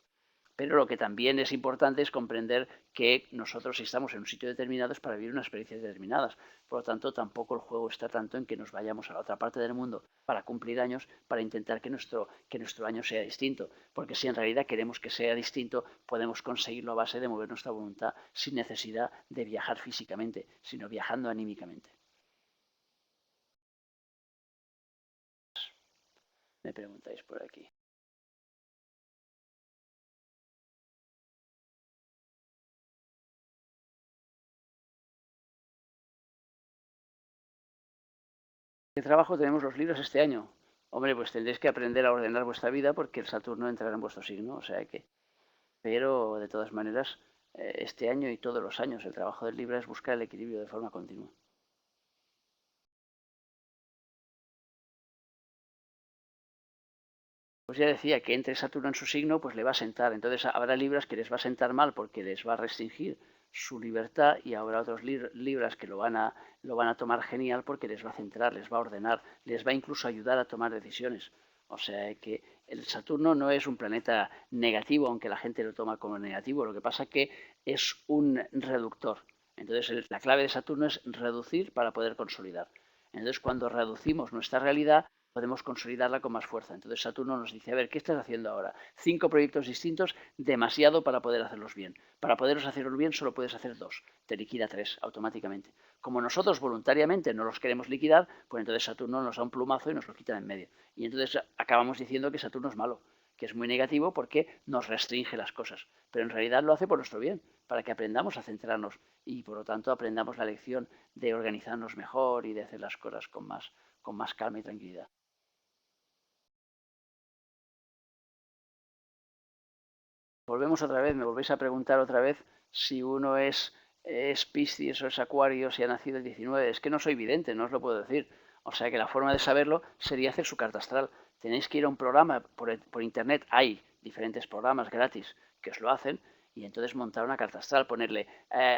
A: Pero lo que también es importante es comprender que nosotros estamos en un sitio determinado es para vivir unas experiencias determinadas. Por lo tanto, tampoco el juego está tanto en que nos vayamos a la otra parte del mundo para cumplir años, para intentar que nuestro año sea distinto. Porque si en realidad queremos que sea distinto, podemos conseguirlo a base de mover nuestra voluntad sin necesidad de viajar físicamente, sino viajando anímicamente. Me preguntáis por aquí. ¿Qué trabajo tenemos los libros este año? Hombre, pues tendréis que aprender a ordenar vuestra vida porque el Saturno entrará en vuestro signo, o sea que... Pero, de todas maneras, este año y todos los años el trabajo del Libra es buscar el equilibrio de forma continua. Pues ya decía que entre Saturno en su signo, pues le va a sentar. Entonces habrá Libras que les va a sentar mal porque les va a restringir su libertad y habrá otros Libras que lo van a tomar genial porque les va a centrar, les va a ordenar, les va incluso a ayudar a tomar decisiones. O sea que el Saturno no es un planeta negativo, aunque la gente lo toma como negativo. Lo que pasa es que es un reductor. Entonces la clave de Saturno es reducir para poder consolidar. Entonces cuando reducimos nuestra realidad, podemos consolidarla con más fuerza. Entonces Saturno nos dice, a ver, ¿qué estás haciendo ahora? 5 proyectos distintos, demasiado para poder hacerlos bien. Para poderos hacerlos bien solo puedes hacer 2, te liquida 3 automáticamente. Como nosotros voluntariamente no los queremos liquidar, pues entonces Saturno nos da un plumazo y nos lo quita de en medio. Y entonces acabamos diciendo que Saturno es malo, que es muy negativo porque nos restringe las cosas. Pero en realidad lo hace por nuestro bien, para que aprendamos a centrarnos y por lo tanto aprendamos la lección de organizarnos mejor y de hacer las cosas con más calma y tranquilidad. Volvemos otra vez, me volvéis a preguntar otra vez si uno es Piscis o es Acuario, si ha nacido el 19. Es que no soy vidente, no os lo puedo decir. O sea que la forma de saberlo sería hacer su carta astral. Tenéis que ir a un programa por internet, hay diferentes programas gratis que os lo hacen, y entonces montar una carta astral, ponerle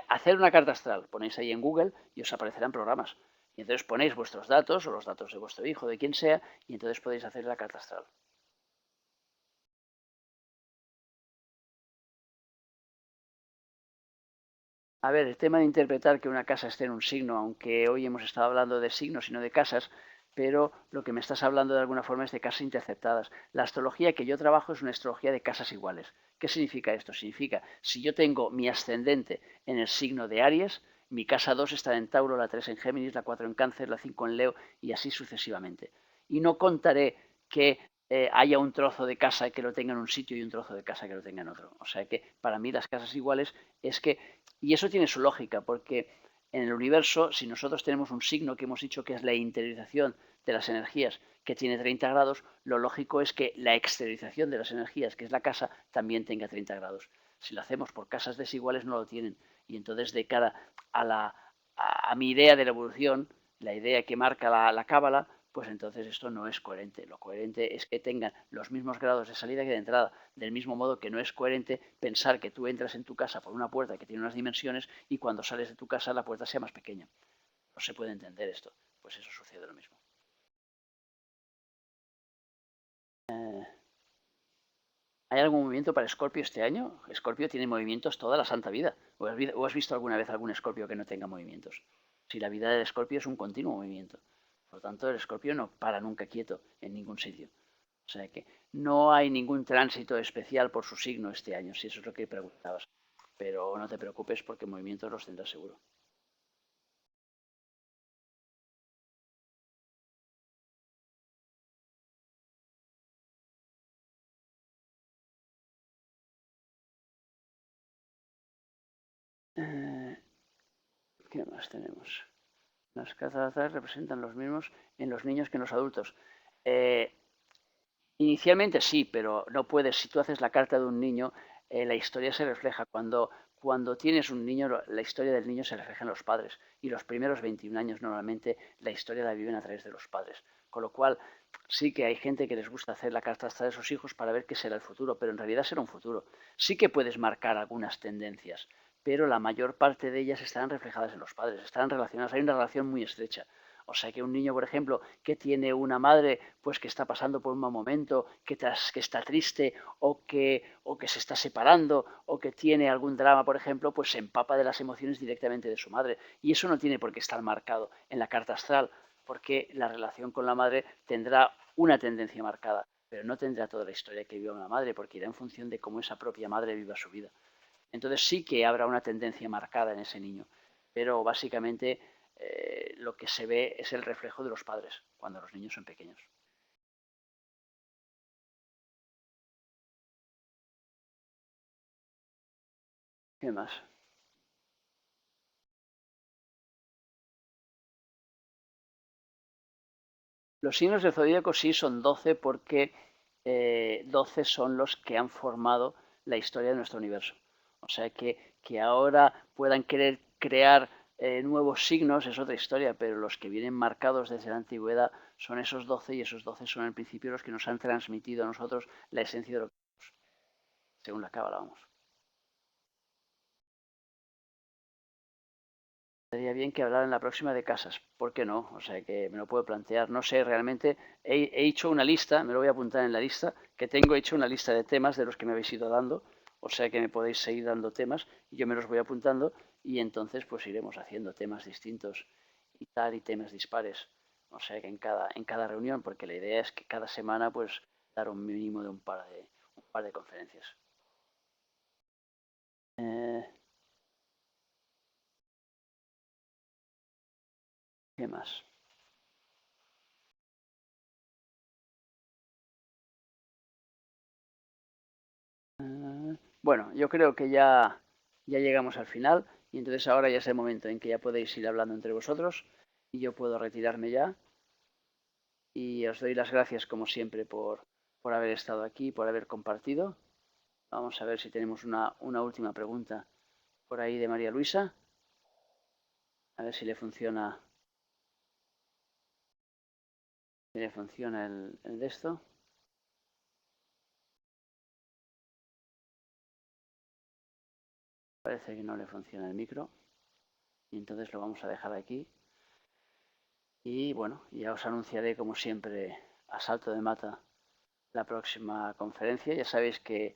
A: hacer una carta astral, ponéis ahí en Google y os aparecerán programas. Y entonces ponéis vuestros datos o los datos de vuestro hijo, de quien sea, y entonces podéis hacer la carta astral. A ver, el tema de interpretar que una casa esté en un signo, aunque hoy hemos estado hablando de signos y no de casas, pero lo que me estás hablando de alguna forma es de casas interceptadas. La astrología que yo trabajo es una astrología de casas iguales. ¿Qué significa esto? Significa, si yo tengo mi ascendente en el signo de Aries, mi casa 2 está en Tauro, la 3 en Géminis, la 4 en Cáncer, la 5 en Leo y así sucesivamente. Y no contaré que haya un trozo de casa que lo tenga en un sitio y un trozo de casa que lo tenga en otro. O sea que para mí las casas iguales es que, y eso tiene su lógica, porque en el universo, si nosotros tenemos un signo que hemos dicho que es la interiorización de las energías, que tiene 30 grados, lo lógico es que la exteriorización de las energías, que es la casa, también tenga 30 grados. Si lo hacemos por casas desiguales, no lo tienen. Y entonces, de cara a mi idea de la evolución, la idea que marca la cábala, pues entonces esto no es coherente. Lo coherente es que tengan los mismos grados de salida que de entrada. Del mismo modo que no es coherente pensar que tú entras en tu casa por una puerta que tiene unas dimensiones y cuando sales de tu casa la puerta sea más pequeña. No se puede entender esto. Pues eso sucede lo mismo. ¿Hay algún movimiento para Escorpio este año? Escorpio tiene movimientos toda la santa vida. ¿O has visto alguna vez algún Escorpio que no tenga movimientos? Si la vida del Escorpio es un continuo movimiento. Por lo tanto, el Escorpio no para nunca quieto en ningún sitio. O sea que no hay ningún tránsito especial por su signo este año, si eso es lo que preguntabas. Pero no te preocupes porque movimientos los tendrás seguro. ¿Qué más tenemos? Las cataratas representan los mismos en los niños que en los adultos. Inicialmente sí, pero no puedes. Si tú haces la carta de un niño, la historia se refleja. Cuando tienes un niño, la historia del niño se refleja en los padres. Y los primeros 21 años normalmente la historia la viven a través de los padres. Con lo cual, sí que hay gente que les gusta hacer la carta astral de sus hijos para ver qué será el futuro, pero en realidad será un futuro. Sí que puedes marcar algunas tendencias, pero la mayor parte de ellas estarán reflejadas en los padres, estarán relacionadas. Hay una relación muy estrecha. O sea que un niño, por ejemplo, que tiene una madre pues que está pasando por un mal momento, que está triste o que se está separando o que tiene algún drama, por ejemplo, pues se empapa de las emociones directamente de su madre. Y eso no tiene por qué estar marcado en la carta astral, porque la relación con la madre tendrá una tendencia marcada, pero no tendrá toda la historia que vive una madre, porque irá en función de cómo esa propia madre viva su vida. Entonces sí que habrá una tendencia marcada en ese niño, pero básicamente lo que se ve es el reflejo de los padres cuando los niños son pequeños. ¿Qué más? Los signos del zodíaco sí son 12 porque 12 son los que han formado la historia de nuestro universo. O sea que ahora puedan querer crear nuevos signos es otra historia, pero los que vienen marcados desde la antigüedad son esos 12 y esos 12 son en principio los que nos han transmitido a nosotros la esencia de lo que somos, según la cábala, vamos. Estaría bien que hablara en la próxima de casas. ¿Por qué no? O sea, que me lo puedo plantear. No sé, realmente he hecho una lista, me lo voy a apuntar en la lista, que tengo hecho una lista de temas de los que me habéis ido dando. O sea, que me podéis seguir dando temas y yo me los voy apuntando y entonces pues iremos haciendo temas distintos y tal y temas dispares. O sea, que en cada reunión, porque la idea es que cada semana pues dar un mínimo de un par de conferencias. Eh, ¿Qué más? Bueno, yo creo que ya llegamos al final y entonces ahora ya es el momento en que ya podéis ir hablando entre vosotros y yo puedo retirarme ya y os doy las gracias como siempre por haber estado aquí, por haber compartido. Vamos a ver si tenemos una última pregunta por ahí de María Luisa, a ver si le funciona el de esto. Parece que no le funciona el micro y entonces lo vamos a dejar aquí. Y bueno, ya os anunciaré como siempre a salto de mata la próxima conferencia. Ya sabéis que